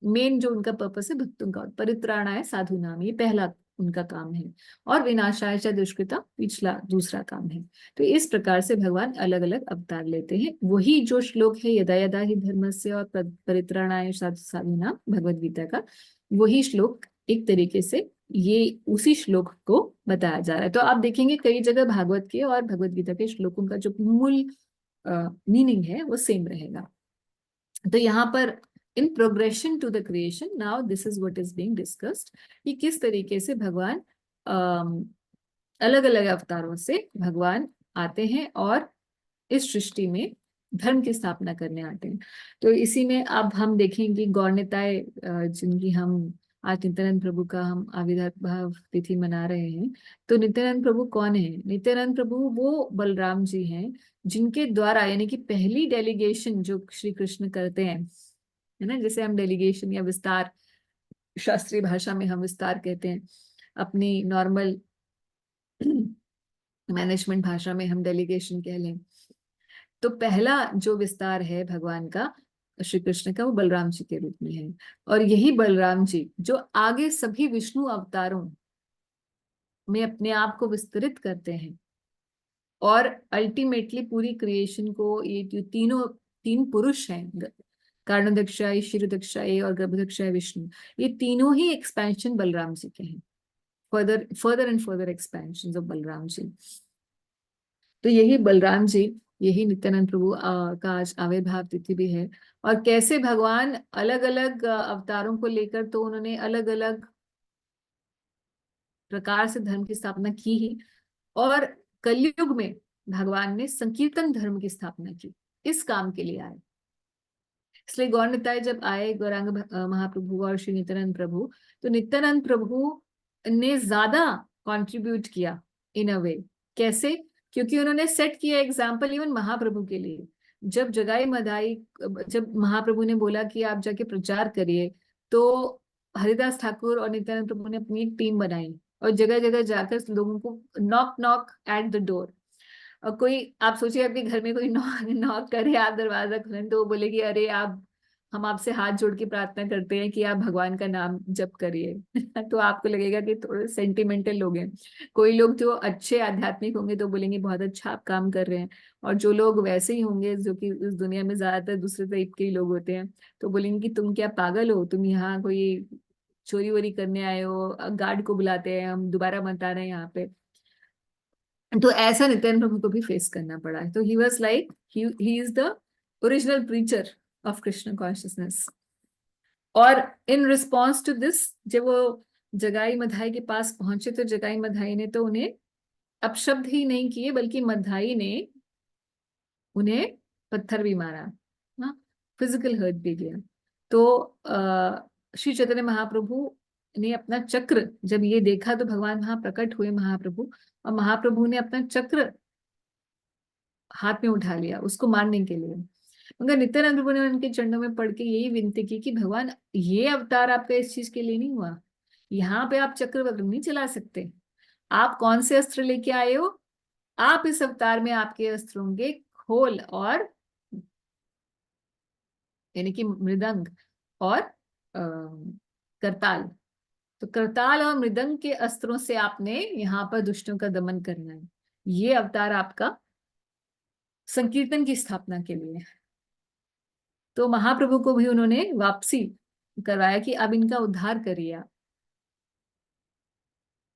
मेन जो उनका पर्पस है भक्तों का, परित्राणाय साधु नाम, ये पहला उनका काम है, और विनाशाय च दुष्कृता पिछला दूसरा काम है। तो इस प्रकार से भगवान अलग अलग अवतार लेते हैं। वही जो श्लोक है यदा यदा ही धर्मस्य और परित्राणाय साधु नाम भगवद गीता का, वही श्लोक एक तरीके से ये उसी श्लोक को बताया जा रहा है। तो आप देखेंगे कई जगह भागवत के और भगवद गीता के श्लोकों का जो मूल मीनिंग है वो सेम रहेगा। तो यहाँ पर in progression to the creation, now this is what is being discussed, कि किस तरीके से भगवान अलग अलग अवतारों से भगवान आते हैं और इस सृष्टि में धर्म की स्थापना करने आते हैं। तो इसी में अब हम देखेंगे गौरनिताय, जिनकी हम आज नित्यानंद प्रभु का हम आविर्भाव तिथि मना रहे हैं। तो नित्यानंद प्रभु कौन है? नित्यानंद प्रभु वो बलराम जी हैं जिनके द्वारा, यानी कि पहली डेलीगेशन जो श्री कृष्ण करते हैं, है ना, जैसे हम डेलीगेशन या विस्तार, शास्त्रीय भाषा में हम विस्तार कहते हैं, अपनी नॉर्मल मैनेजमेंट भाषा में हम डेलीगेशन कह लें। तो पहला जो विस्तार है भगवान का, श्री कृष्ण का, वो बलराम जी के रूप में है। और यही बलराम जी जो आगे सभी विष्णु अवतारों में अपने आप को विस्तृत करते हैं और अल्टीमेटली पूरी क्रिएशन को, ये जो तीन पुरुष हैं, कारणोदक्षाय, क्षीरोदक्षाय और गर्भोदक्षाय विष्णु, ये तीनों ही एक्सपेंशन बलराम जी के हैं, further and further expansion of Balram ji. तो यही बलराम जी, यही नित्यानंद प्रभु का आज आविर्भाव तिथि भी है। और कैसे भगवान अलग अलग अवतारों को लेकर, तो उन्होंने अलग अलग प्रकार से धर्म की स्थापना की ही, और कलयुग में भगवान ने संकीर्तन धर्म की स्थापना की, इस काम के लिए आए। इसलिए गौर निताय जब आए गौरांग महाप्रभु और श्री नित्यानंद प्रभु, तो नित्यानंद प्रभु ने ज्यादा कंट्रीब्यूट किया इन अ वे। कैसे? क्योंकि उन्होंने सेट किया एग्जाम्पल इवन महाप्रभु के लिए। जब जगाई मधाई, जब महाप्रभु ने बोला कि आप जाके प्रचार करिए, तो हरिदास ठाकुर और नित्यानंद प्रभु ने अपनी एक टीम बनाई और जगह जगह जाकर लोगों को knock knock at the door. और कोई, आप सोचिए आपके घर में कोई नॉक नॉक करे, आप दरवाजा खोलें तो वो बोलेगी अरे आप, हम आपसे हाथ जोड़ के प्रार्थना करते हैं कि आप भगवान का नाम जप करिए। तो आपको लगेगा कि थोड़े सेंटिमेंटल लोग हैं। कोई लोग जो अच्छे आध्यात्मिक होंगे तो बोलेंगे बहुत अच्छा आप काम कर रहे हैं, और जो लोग वैसे ही होंगे जो कि इस दुनिया में ज्यादातर दूसरे टाइप के ही लोग होते हैं, तो बोलेंगे कि तुम क्या पागल हो, तुम यहाँ कोई चोरी वोरी करने आए हो, गार्ड को बुलाते हैं, हम दोबारा मत आ रहे हैं यहाँ पे। तो ऐसा नित्यानंद प्रभु को भी फेस करना पड़ा है। तो he was like, he is the original preacher of Krishna consciousness. और इन रिस्पॉन्स टू दिस, जब वो जगाई मधाई के पास पहुंचे तो जगाई मधाई ने तो उन्हें अपशब्द ही नहीं किए, बल्कि मधाई ने उन्हें पत्थर भी मारा, हाँ, फिजिकल हर्ट भी किया। तो श्री चैतन्य महाप्रभु ने अपना चक्र जब ये देखा तो भगवान वहां प्रकट हुए महाप्रभु, और महाप्रभु ने अपना चक्र हाथ में उठा लिया उसको मारने के लिए। मगर नित्यानंद प्रभु ने उनके चरणों में पढ़ के यही विनती की कि भगवान, ये अवतार आपका इस चीज के लिए नहीं हुआ, यहाँ पे आप चक्र वक्र नहीं चला सकते। आप कौन से अस्त्र लेके आए हो? आप इस अवतार में आपके अस्त्र होंगे खोल और, यानी कि मृदंग और करताल। तो करताल और मृदंग के अस्त्रों से आपने यहाँ पर दुष्टों का दमन करना है। ये अवतार आपका संकीर्तन की स्थापना के लिए। तो महाप्रभु को भी उन्होंने वापसी करवाया कि अब इनका उद्धार करिए आप।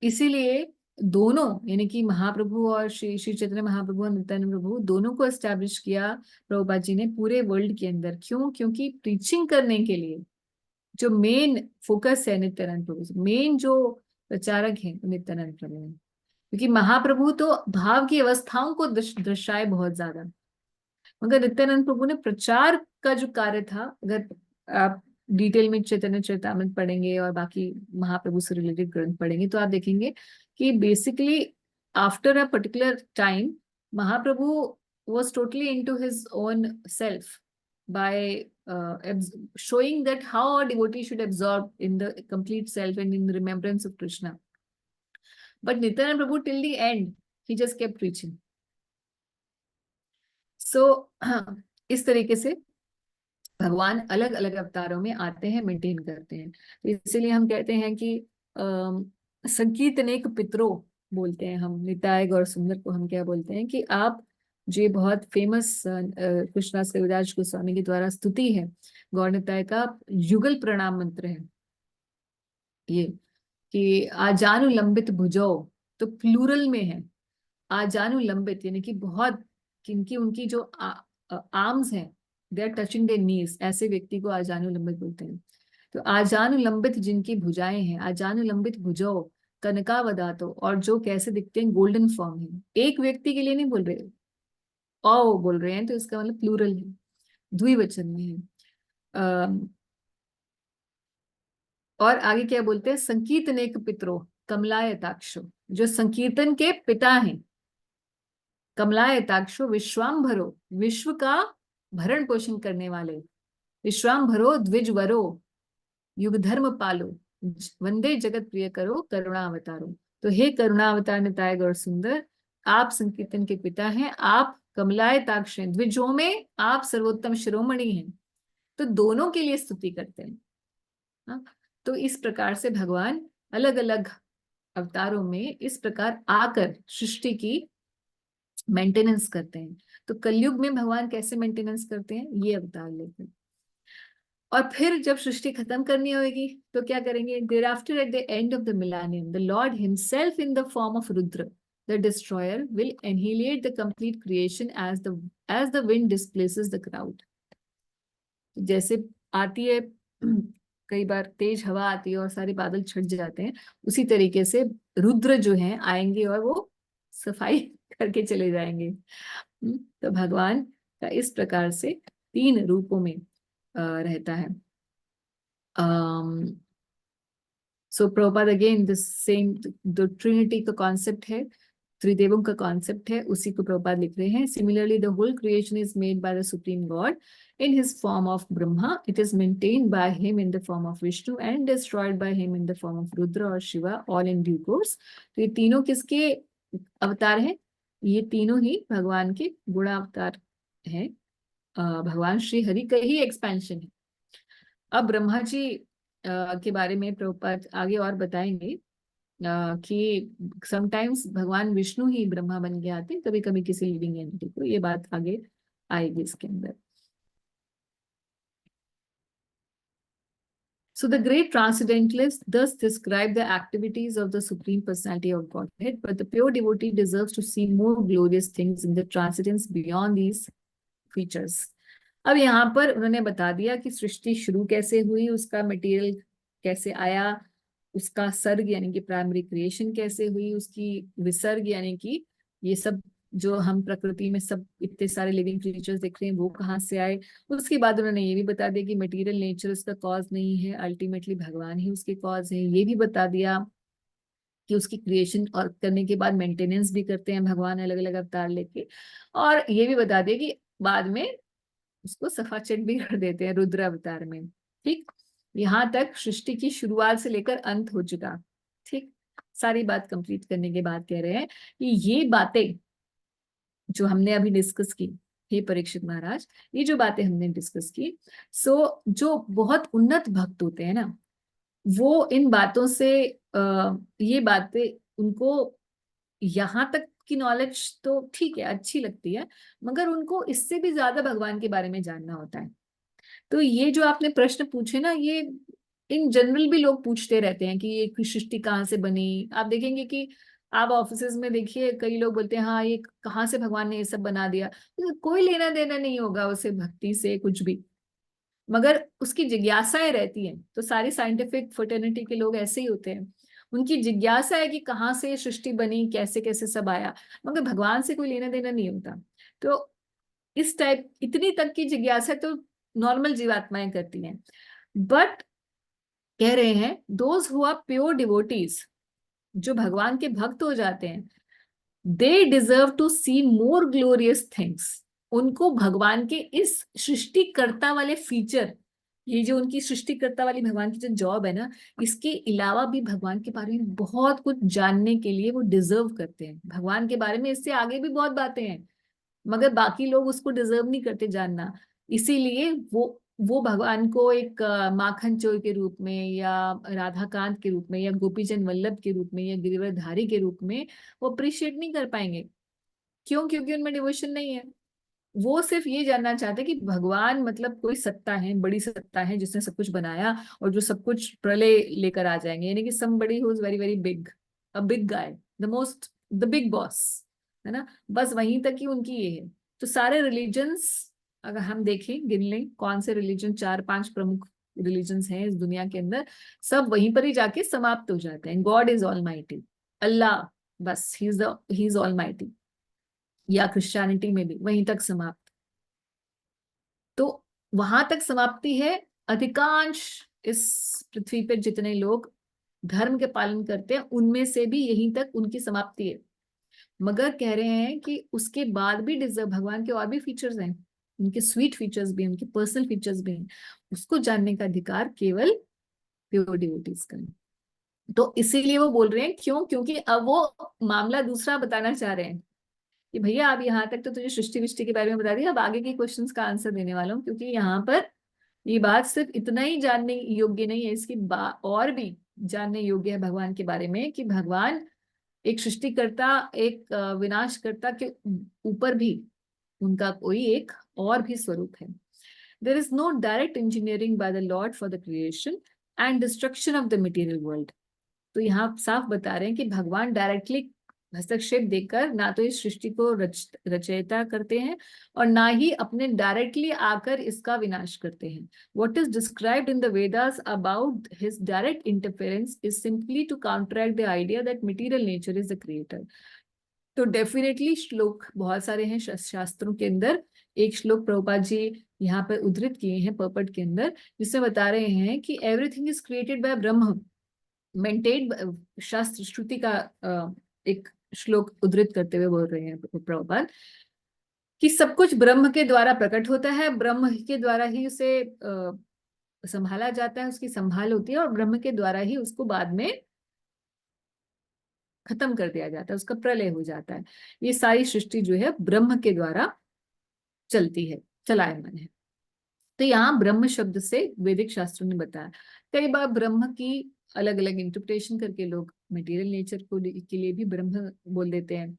इसीलिए दोनों, यानी कि महाप्रभु और श्री श्री चैतन्य महाप्रभु और नित्यानंद प्रभु, दोनों को एस्टैब्लिश किया प्रभुपाद जी ने पूरे वर्ल्ड के अंदर। क्यों? क्योंकि प्रीचिंग करने के लिए जो मेन फोकस है नित्यानंद प्रभु, मेन जो प्रचारक है नित्यानंद प्रभु है। क्योंकि महाप्रभु तो भाव की अवस्थाओं को दर्शाए बहुत ज्यादा, मगर नित्यानंद प्रभु ने प्रचार का जो कार्य था, अगर आप डिटेल में चैतन्य चरितामृत पढ़ेंगे और बाकी महाप्रभु से रिलेटेड ग्रंथ पढ़ेंगे तो आप देखेंगे कि basically after a particular time Mahaprabhu was totally into his own self by showing that how a devotee should absorb in the complete self and in the remembrance of Krishna. But Nityananda Prabhu till the end he just kept preaching. So इस तरीके से भगवान अलग अलग अवतारों में आते हैं, मेंटेन करते हैं। तो इसीलिए हम कहते हैं कि संकीर्तनेक पितरो बोलते हैं हम, निताय गौर सुंदर को हम क्या बोलते हैं कि आप, जो बहुत फेमस कृष्णदास कविराज गोस्वामी के द्वारा स्तुति है, गौर निताय का युगल प्रणाम मंत्र है ये, कि आजानु लंबित भुजो, तो प्लूरल में है आजानु लंबित, यानी कि बहुत, किनकी उनकी जो आर्म्स हैं they are touching their knees, ऐसे व्यक्ति को आजानु लंबित बोलते हैं। तो आजानु लंबित जिनकी भुजाएं हैं, आजानु लंबित भुजो कनकावदातो, और जो कैसे दिखते हैं, गोल्डन फॉर्म है। एक व्यक्ति के लिए नहीं बोल रहे, ओ बोल रहे हैं, तो इसका मतलब प्लूरल है, द्विवचन में है। और आगे क्या बोलते हैं, संकीर्तनेक पितरो कमलायताक्षो, जो संकीर्तन के पिता हैं। कमलायताक्षो विश्वाम्भरो, विश्व का भरण पोषण करने वाले। विश्वाम्भरो द्विजवरो युग धर्म पालो, वंदे जगत प्रिय करो करुणावतारो। तो हे करुणावतार निताय गौर सुंदर, आप संकीर्तन के पिता हैं, आप कमलायताक्ष हैं, द्विजों में आप सर्वोत्तम शिरोमणि हैं। तो दोनों के लिए स्तुति करते हैं। हाँ? तो इस प्रकार से भगवान अलग अलग अवतारों में इस प्रकार आकर सृष्टि की मेंटेनेंस करते हैं। तो कलयुग में भगवान कैसे मेंटेनेंस करते हैं, ये अवतार लेते हैं। और फिर जब सृष्टि खत्म करनी होगी तो क्या करेंगे, thereafter at the end of the millennium the lord himself in the form of Rudra the destroyer will annihilate the complete creation as the wind displaces the crowd. जैसे आती है कई बार तेज हवा आती है और सारे बादल छट जाते हैं, उसी तरीके से रुद्र जो हैं आएंगे और वो सफाई करके चले जाएंगे। तो भगवान का इस प्रकार से 3 रूपों में रहता है। So Prabhupada again the same, the trinity का कॉन्सेप्ट है, त्रिदेवों का कॉन्सेप्ट है, उसी को प्रभुपाद लिख रहे हैं। Similarly the whole creation is made by the supreme God in his form of Brahma. It is maintained by him in the form of Vishnu and destroyed by him in the form of Rudra or Shiva, all in due course. तो ये तीनों किसके अवतार हैं? ये तीनों ही भगवान के गुणावतार हैं, भगवान श्री हरि का ही एक्सपेंशन है। अब ब्रह्मा जी के बारे में प्रभुपाद आगे और बताएंगे कि समटाइम्स भगवान विष्णु ही ब्रह्मा बन के आते हैं, कभी कभी किसी लिविंग एंटिटी को, ये बात आगे आएगी इसके अंदर। So the great transcendentalists thus describe the activities of the Supreme Personality of Godhead, but the pure devotee deserves to see more glorious things in the transcendence beyond these features. अब यहाँ पर उन्होंने बता दिया कि सृष्टि शुरू कैसे हुई, उसका मटेरियल कैसे आया, उसका सर्ग यानी कि प्राइमरी क्रिएशन कैसे हुई, उसकी विसर्ग यानी कि ये सब जो हम प्रकृति में सब इतने सारे लिविंग क्रिएचर्स देख रहे हैं वो कहाँ से आए। उसके बाद उन्होंने ये भी बता दिया कि मटेरियल नेचर उसका कॉज नहीं है, अल्टीमेटली भगवान ही उसके कॉज है। ये भी बता दिया कि उसकी क्रिएशन और करने के बाद मेंटेनेंस भी करते हैं भगवान अलग अलग अवतार लेके, और ये भी बता दिया कि बाद में उसको सफाचट भी कर देते हैं रुद्र अवतार में। ठीक, यहाँ तक सृष्टि की शुरुआत से लेकर अंत हो चुका। ठीक, सारी बात कंप्लीट करने के बाद कह रहे हैं कि ये बातें जो हमने अभी डिस्कस की, हे परीक्षित महाराज, ये जो बातें हमने डिस्कस की, सो जो बहुत उन्नत भक्त होते हैं ना, वो इन बातों से ये बातें उनको यहाँ तक की नॉलेज तो ठीक है, अच्छी लगती है, मगर उनको इससे भी ज्यादा भगवान के बारे में जानना होता है। तो ये जो आपने प्रश्न पूछे ना, ये इन जनरल भी लोग पूछते रहते हैं कि ये सृष्टि कहाँ से बनी। आप देखेंगे कि आप ऑफिसेज में देखिए, कई लोग बोलते हैं हाँ ये कहाँ से भगवान ने ये सब बना दिया, तो कोई लेना देना नहीं होगा उसे भक्ति से कुछ भी, मगर उसकी जिज्ञासाएं रहती हैं। तो सारी साइंटिफिक फर्टर्निटी के लोग ऐसे ही होते हैं, उनकी जिज्ञासा है कि कहाँ से सृष्टि बनी, कैसे कैसे सब आया, मगर भगवान से कोई लेना देना नहीं होता। तो इस टाइप इतनी तक की जिज्ञासा तो नॉर्मल जीवात्माएं करती हैं। बट कह रहे हैं those who are pure devotees, जो भगवान के भक्त हो जाते हैं, they deserve to see more glorious things. उनको भगवान के इस सृष्टिकर्ता वाले फीचर, ये जो उनकी सृष्टिकर्ता वाली भगवान की जो जॉब है ना, इसके अलावा भी भगवान के बारे में बहुत कुछ जानने के लिए वो डिजर्व करते हैं। भगवान के बारे में इससे आगे भी बहुत बातें हैं, मगर बाकी लोग उसको डिजर्व नहीं करते जानना, इसीलिए वो भगवान को एक माखन चोर के रूप में, या राधाकांत के रूप में, या गोपीचंद वल्लभ के रूप में, या गिरिवरधारी के रूप में वो अप्रिशिएट नहीं कर पाएंगे। क्यों? क्योंकि उनमें डिवोशन नहीं है। वो सिर्फ ये जानना चाहते कि भगवान मतलब कोई सत्ता है, बड़ी सत्ता है जिसने सब कुछ बनाया और जो सब कुछ प्रलय लेकर आ जाएंगे, यानी कि somebody who is very very big, a big guy, the big boss, है ना। बस वहीं तक ही उनकी ये है। तो सारे रिलीजन्स अगर हम देखें, गिन लें कौन से रिलीजन, 4-5 प्रमुख रिलीजन्स हैं इस दुनिया के अंदर, सब वहीं पर ही जाके समाप्त हो जाते हैं। गॉड इज ऑल माइटी, अल्लाह, बस ही इज ऑल माइटी, या क्रिश्चियनिटी में भी वहीं तक समाप्त। तो वहां तक समाप्ति है। अधिकांश इस पृथ्वी पर जितने लोग धर्म के पालन करते हैं, उनमें से भी यहीं तक उनकी समाप्ति है। मगर कह रहे हैं कि उसके बाद भी डिजर्व, भगवान के और भी फीचर्स हैं, उनके स्वीट फीचर्स भी हैं, उनके पर्सनल फीचर्स भी हैं, उसको जानने का अधिकार केवल प्योर डिवोटीज का है। तो इसीलिए वो बोल रहे हैं, क्यों? क्योंकि अब वो मामला दूसरा बताना चाह रहे हैं कि भैया अब यहाँ तक तो तुझे सृष्टि विष्टि के बारे में बता दिया, अब आगे के क्वेश्चंस का आंसर देने वाला हूँ, क्योंकि यहाँ पर ये बात सिर्फ इतना ही जानने योग्य नहीं है, इसकी और भी जानने योग्य है भगवान के बारे में, कि भगवान एक सृष्टिकर्ता, एक विनाशकर्ता के ऊपर भी उनका कोई एक और भी स्वरूप है। There is no direct engineering by the Lord for the creation and destruction of the material world. तो यहाँ साफ बता रहे हैं कि भगवान डायरेक्टली हस्तक्षेप देकर ना तो इस सृष्टि को रचयिता करते हैं और ना ही अपने डायरेक्टली आकर इसका विनाश करते हैं. What is described in the Vedas about his direct interference is simply to counteract the idea that material nature is the creator. तो डेफिनेटली श्लोक बहुत सारे हैं शास्त्रों के अंदर. एक श्लोक प्रभुपाद जी यहाँ पर उद्धृत किए हैं पर्पट के अंदर, जिसमें बता रहे हैं कि everything is created by Brahma. Maintained शास्त्र श्रुति का एक श्लोक उद्धृत करते हुए बोल रहे हैं प्रभुपाद कि सब कुछ ब्रह्म के द्वारा प्रकट होता है, ब्रह्म के द्वारा ही उसे संभाला जाता है, उसकी संभाल होती है और ब्रह्म के द्वारा ही उसको बाद में खत्म कर दिया जाता है, उसका प्रलय हो जाता है. ये सारी सृष्टि जो है ब्रह्म के द्वारा चलती है, चलायमान है. तो यहाँ ब्रह्म शब्द से वैदिक शास्त्रों ने बताया. कई बार ब्रह्म की अलग अलग इंटरप्रिटेशन करके लोग मटेरियल नेचर को के लिए भी ब्रह्म बोल देते हैं.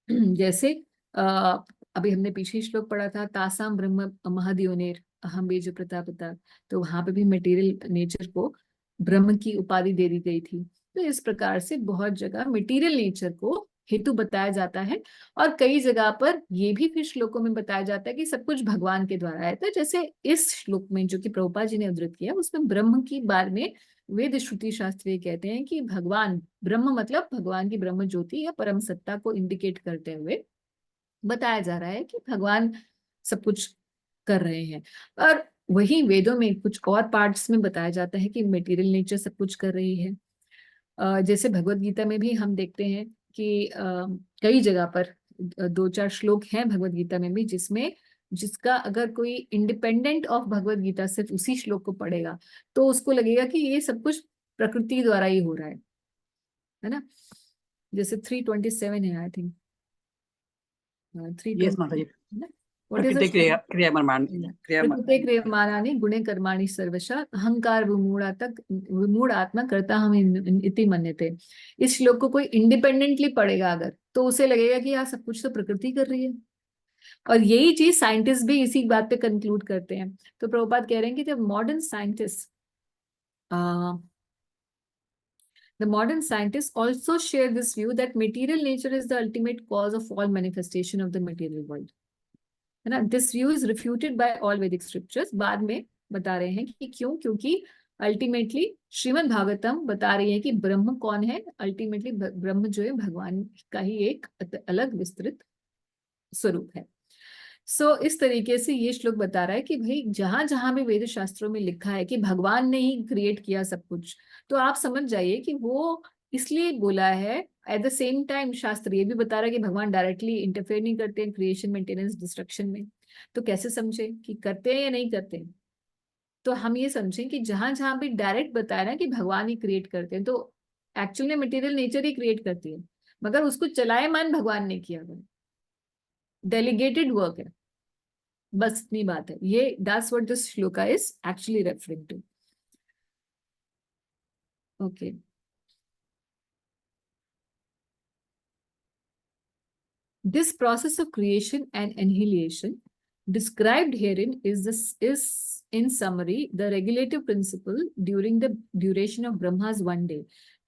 जैसे अभी हमने पीछे श्लोक पढ़ा था, तासाम ब्रह्म महद्योनेर अहम बीज प्रतापता. तो वहां पे भी मटेरियल नेचर को ब्रह्म की उपाधि दे दी गई थी. तो इस प्रकार से बहुत जगह मटेरियल नेचर को हेतु बताया जाता है और कई जगह पर ये भी फिर श्लोकों में बताया जाता है कि सब कुछ भगवान के द्वारा है. तो जैसे इस श्लोक में जो कि प्रभुपाद जी ने उद्धृत किया, उसमें ब्रह्म की बारे में वेद श्रुति शास्त्र ये कहते हैं कि भगवान ब्रह्म मतलब भगवान की ब्रह्म ज्योति या परम सत्ता को इंडिकेट करते हुए बताया जा रहा है कि भगवान सब कुछ कर रहे हैं. और वही वेदों में कुछ और पार्ट्स में बताया जाता है कि मटेरियल नेचर सब कुछ कर रही है. जैसे भगवत गीता में भी हम देखते हैं कि कई जगह पर 2-4 श्लोक हैं भगवत गीता में भी जिसका अगर कोई इंडिपेंडेंट ऑफ भगवत गीता सिर्फ उसी श्लोक को पढ़ेगा तो उसको लगेगा कि ये सब कुछ प्रकृति द्वारा ही हो रहा है ना. जैसे 327 है आई थिंक. यस माता जी. What is प्रकृति the प्रकृते क्रिया क्रियमाणानि गुणे कर्माणि सर्वशः अहंकार विमूढ़ आत्मा करता हम इति मन्यते. इस श्लोक को कोई इंडिपेंडेंटली पढ़ेगा अगर तो उसे लगेगा कि यार सब कुछ तो प्रकृति कर रही है. और यही चीज साइंटिस्ट भी इसी बात पे कंक्लूड करते हैं. तो प्रभुपाद कह रहे हैं कि जब the modern scientists also share this view that material nature is the ultimate cause of all manifestation of the material world. है ना. This view is refuted by all Vedic scriptures. बाद में बता रहे हैं कि क्यों, क्योंकि अल्टीमेटली श्रीमद् भागवतम बता रही है कि ब्रह्म कौन है. अल्टीमेटली ब्रह्म जो है भगवान का ही एक अलग विस्तृत स्वरूप है. इस तरीके से ये श्लोक बता रहा है कि भाई जहां जहां भी वेद शास्त्रों में लिखा है कि भगवान ने ही क्रिएट किया सब कुछ, तो आप समझ जाइए कि वो इसलिए बोला है. एट द सेम टाइम शास्त्र ये भी बता रहा है कि भगवान डायरेक्टली इंटरफेयर नहीं करते हैं क्रिएशन, मेंटेनेंस, डिस्ट्रक्शन में. तो कैसे समझे कि करते हैं या नहीं करते हैं? तो हम ये समझें कि जहां जहां भी डायरेक्ट बताया ना कि भगवान ही क्रिएट करते हैं, तो एक्चुअली मटेरियल नेचर ही क्रिएट करती है, मगर उसको चलायमान भगवान ने किया हुआ, डेलीगेटेड वर्क है. बस इतनी बात है. ये that's what this shloka is actually referring to. Okay. This process of creation and annihilation described herein is in summary the regulative principle during the duration of Brahma's one day,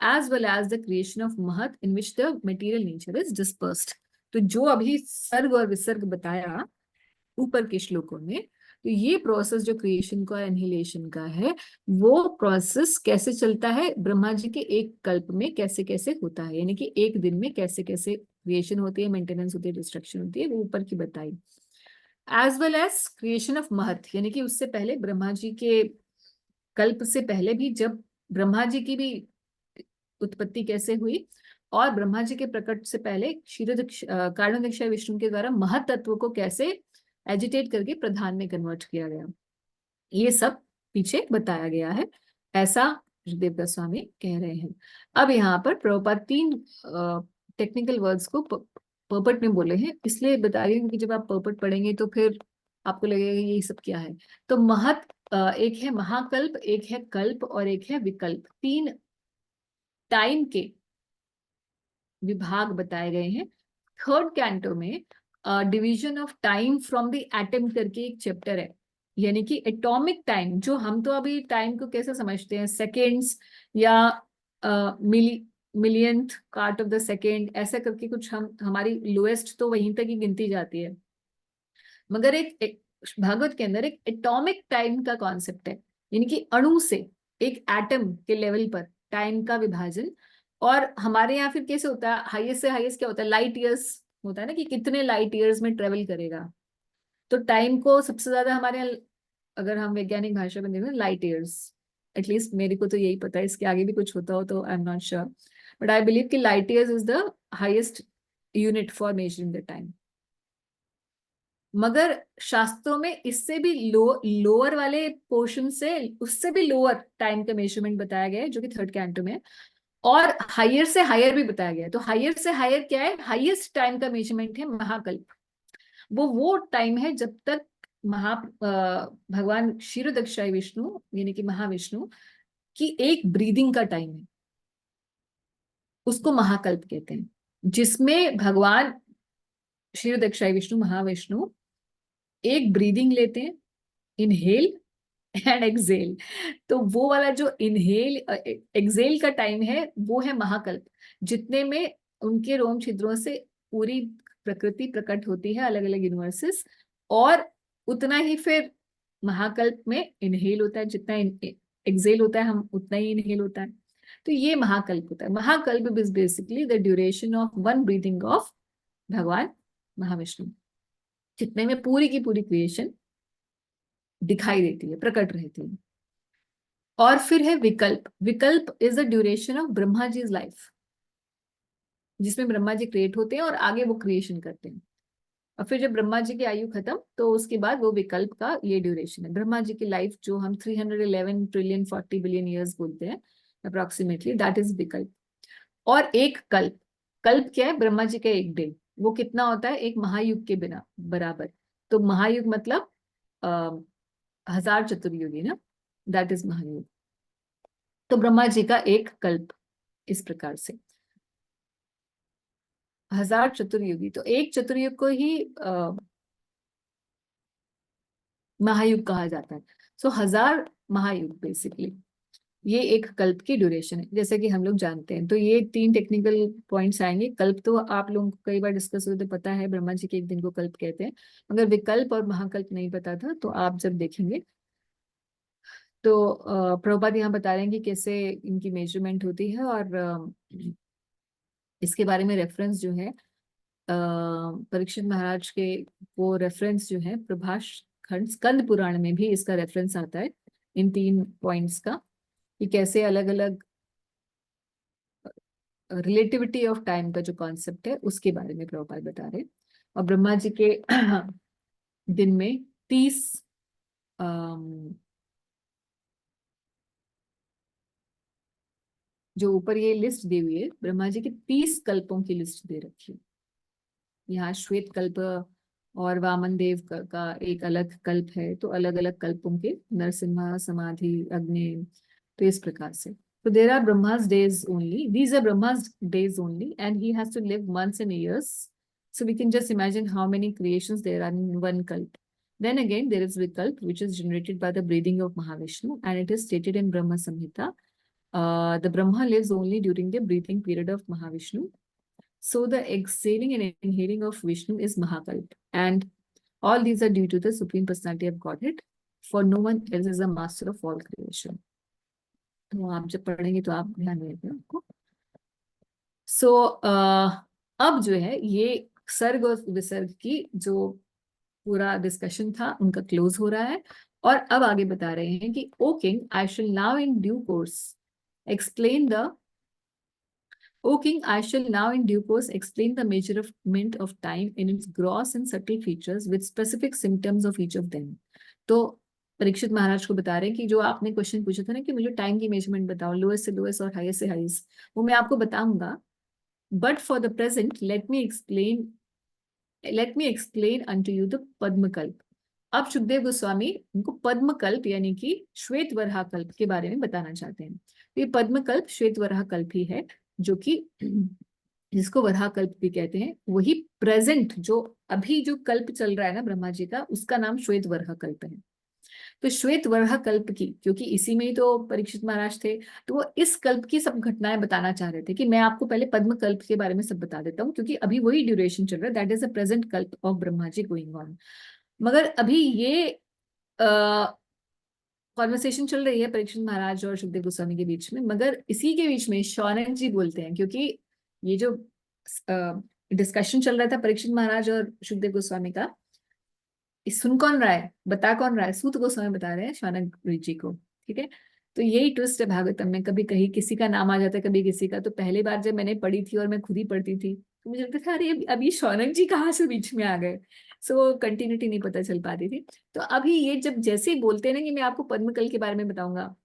as well as the creation of Mahat in which the material nature is dispersed. तो जो अभी सर्ग और विसर्ग बताया ऊपर के श्लोकों में, तो ये प्रोसेस जो क्रिएशन का और एनिहिलेशन का है, वो प्रोसेस कैसे चलता है ब्रह्मा जी के एक कल्प में, कैसे कैसे होता है, यानी कि एक दिन में कैसे कैसे क्रिएशन होती है, मेंटेनेंस होती है, डिस्ट्रक्शन होती है, वो ऊपर की बताई. As well as creation of mahat, यानी कि उससे पहले ब्रह्मा जी के कल्प से पहले भी जब ब्रह्मा जी की भी उत्पत्ति कैसे हुई, और ब्रह्मा जी के प्रकट से पहले कारणोदक्ष विष्णु के द्वारा महत तत्व को कैसे एजिटेट करके प्रधान में कन्वर्ट किया गया, ये सब पीछे बताया गया है, ऐसा ऋषदेव गोस्वामी कह रहे हैं. अब यहाँ पर प्रभुपाद 3 टेक्निकल वर्ड्स को पर्पट में बोले हैं, इसलिए बता रही हूँ कि जब आप पर्पट पढ़ेंगे तो फिर आपको लगेगा ये सब क्या है. तो महत एक है महाकल्प, एक है कल्प और एक है विकल्प. 3 टाइम के विभाग बताए गए हैं. 3rd कैंटो में division of time from the atom करके एक चैप्टर है, यानी कि एटॉमिक टाइम, जो हम तो अभी टाइम को कैसे समझते हैं, सेकेंड्स या millionth part of the second, ऐसा करके कुछ हम हमारी लोएस्ट तो वहीं तक ही गिनती जाती है। मगर एक भागवत के अंदर एक एटॉमिक टाइम का कॉन्सेप्ट है, यानी कि अणु से, एक एटम के लेवल पर टाइम का विभाजन। और हमारे यहाँ फिर कैसे होता है, हाईएस्ट से हाईएस्ट क्या होता है, लाइट ईयर्स होता है ना, कि कितने लाइट ईयर्स में ट्रेवल करेगा। तो टाइम को सबसे ज्यादा हमारे यहाँ, अगर हम वैज्ञानिक भाषा में देखें, लाइट ईयर्स, एटलीस्ट मेरे को तो यही पता है, इसके आगे भी कुछ होता हो तो I am not sure, but I believe कि light years is the highest unit for measuring the time. मगर शास्त्रों में इससे भी लोअर वाले पोर्शन से, उससे भी लोअर टाइम का मेजरमेंट बताया गया है, जो कि थर्ड कैंटो में है। और हायर से हायर भी बताया गया है। तो हायर से हायर क्या है, हाईएस्ट टाइम का मेजरमेंट है महाकल्प। वो टाइम है जब तक भगवान क्षीरोदक्षाई विष्णु, यानी कि महाविष्णु की एक ब्रीदिंग का टाइम है, उसको महाकल्प कहते हैं, जिसमें भगवान क्षीरोदक्षाई विष्णु महाविष्णु एक ब्रीदिंग लेते हैं, इनहेल एंड एक्सेल। तो वो वाला जो इनहेल एक्सेल का टाइम है वो है महाकल्प, जितने में उनके रोम छिद्रों से पूरी प्रकृति प्रकट होती है, अलग अलग यूनिवर्सेस। और उतना ही फिर महाकल्प में इनहेल होता है, जितना एक्सेल होता है हम उतना ही इनहेल होता है। तो ये महाकल्प होता है। Mahakalpa is basically the duration of one breathing of Bhagavan Mahavishnu, जितने में पूरी की पूरी क्रिएशन दिखाई देती है, प्रकट रहती है। और फिर है विकल्प। Vikalpa is the duration of Brahma ji life, जिसमें ब्रह्मा जी क्रिएट होते हैं और आगे वो क्रिएशन करते हैं। और फिर जब ब्रह्मा जी की आयु खत्म, तो उसके बाद वो विकल्प का ये ड्यूरेशन है। ब्रह्मा जी की लाइफ जो हम 311 ट्रिलियन 40 बिलियन ईयर्स बोलते हैं अप्रोक्सीमेटली, दैट इज विकल्प। और एक कल्प, कल्प क्या है, ब्रह्मा जी का एक डे, वो कितना होता है, एक महायुग के बिना बराबर। तो महायुग मतलब 1000 चतुर्युगी ना, दैट इज महायुग। तो ब्रह्मा जी का एक कल्प इस प्रकार से 1000 चतुर्युगी, तो एक चतुर्युग को ही महायुग कहा जाता है। सो 1000 महायुग बेसिकली, ये एक कल्प की ड्यूरेशन है, जैसे कि हम लोग जानते हैं। तो ये 3 टेक्निकल पॉइंट्स आएंगे। कल्प तो आप लोगों को कई बार डिस्कस हुए तो पता है, ब्रह्मा जी के एक दिन को कल्प कहते हैं। मगर विकल्प और महाकल्प नहीं पता था, तो आप जब देखेंगे तो प्रभुपाद यहाँ बता रहे हैं कि कैसे इनकी मेजरमेंट होती है। और इसके बारे में रेफरेंस जो है परीक्षित महाराज के, वो रेफरेंस जो है प्रभाष खंड स्कंद पुराण में भी इसका रेफरेंस आता है, इन 3 पॉइंट्स का, कि कैसे अलग अलग रिलेटिविटी ऑफ टाइम का जो कॉन्सेप्ट है उसके बारे में प्रभुपाद बता रहे हैं। और ब्रह्मा जी के दिन में 30 जो ऊपर ये लिस्ट दी हुई है, ब्रह्मा जी की 30 कल्पों की लिस्ट दे रखी है। यहाँ श्वेत कल्प और वामन देव का एक अलग कल्प है, तो अलग अलग कल्पों के, नरसिम्हा, समाधि, अग्नि, तो इस प्रकार से। So there are Brahma's days only. These are Brahma's days only, and he has to live months and years. So we can just imagine how many creations there are in one kalp. Then again, there is Vikalp, which is generated by the breathing of Mahavishnu, and it is stated in Brahma Samhita. The Brahma lives only during the breathing period of Mahavishnu. So the exhaling and inhaling of Vishnu is Mahakalp, and all these are due to the Supreme Personality of Godhead. For no one else is a master of all creation. तो आप जब पढ़ेंगे तो आप ध्यान रखिएगा आपको। सो अब जो है ये सर्ग और विसर्ग की जो पूरा डिस्कशन था उनका क्लोज हो रहा है। और अब आगे बता रहे हैं कि O king, I shall now in due course explain the O king, I shall now in due course explain the measurement of time in its gross and subtle features with specific symptoms of each of them. तो परीक्षित महाराज को बता रहे हैं कि जो आपने क्वेश्चन पूछा था ना कि मुझे टाइम की मेजरमेंट बताओ, लोएस्ट से लोएस्ट और हाईएस्ट से हाईएस्ट, वो मैं आपको बताऊंगा। But for the present let me explain unto you the Padmakalpa. अब सुखदेव गोस्वामी उनको पद्मकल्प यानी कि श्वेत वराह कल्प के बारे में बताना चाहते हैं। तो ये पद्मकल्प श्वेत वराह कल्प ही है, जो कि जिसको वराह कल्प भी कहते हैं। वही प्रेजेंट जो अभी जो कल्प चल रहा है ना ब्रह्मा जी का, उसका नाम श्वेत वराह कल्प है। तो श्वेत वराह कल्प की, क्योंकि इसी में ही तो परीक्षित महाराज थे, तो वो इस कल्प की सब घटनाएं बताना चाह रहे थे कि मैं आपको पहले पद्म कल्प के बारे में सब बता देता हूँ, क्योंकि अभी वही ड्यूरेशन चल रहा है, that is a present kalpa of Brahma ji going on. मगर अभी ये कॉन्वर्सेशन चल रही है परीक्षित महाराज और सुखदेव गोस्वामी के बीच में, मगर इसी के बीच में शौनक जी बोलते हैं, क्योंकि ये जो डिस्कशन चल रहा था परीक्षित महाराज और सुखदेव गोस्वामी का, सुन कौन रहा है, बता कौन रहा है, सूत गोस्वामी बता रहे हैं शौनक जी को, ठीक है। तो यही ट्विस्ट है भागवतम में, कभी कहीं किसी का नाम आ जाता है, कभी किसी का। तो पहली बार जब मैंने पढ़ी थी और मैं खुद ही पढ़ती थी, तो मुझे लगता था अरे अभी शौनक जी कहाँ से बीच में आ गए। सो कंटिन्यूटी नहीं पता चल पाती थी। तो अभी ये जब जैसे ही बोलते हैं ना कि मैं आपको पद्मकल के बारे में बताऊंगा,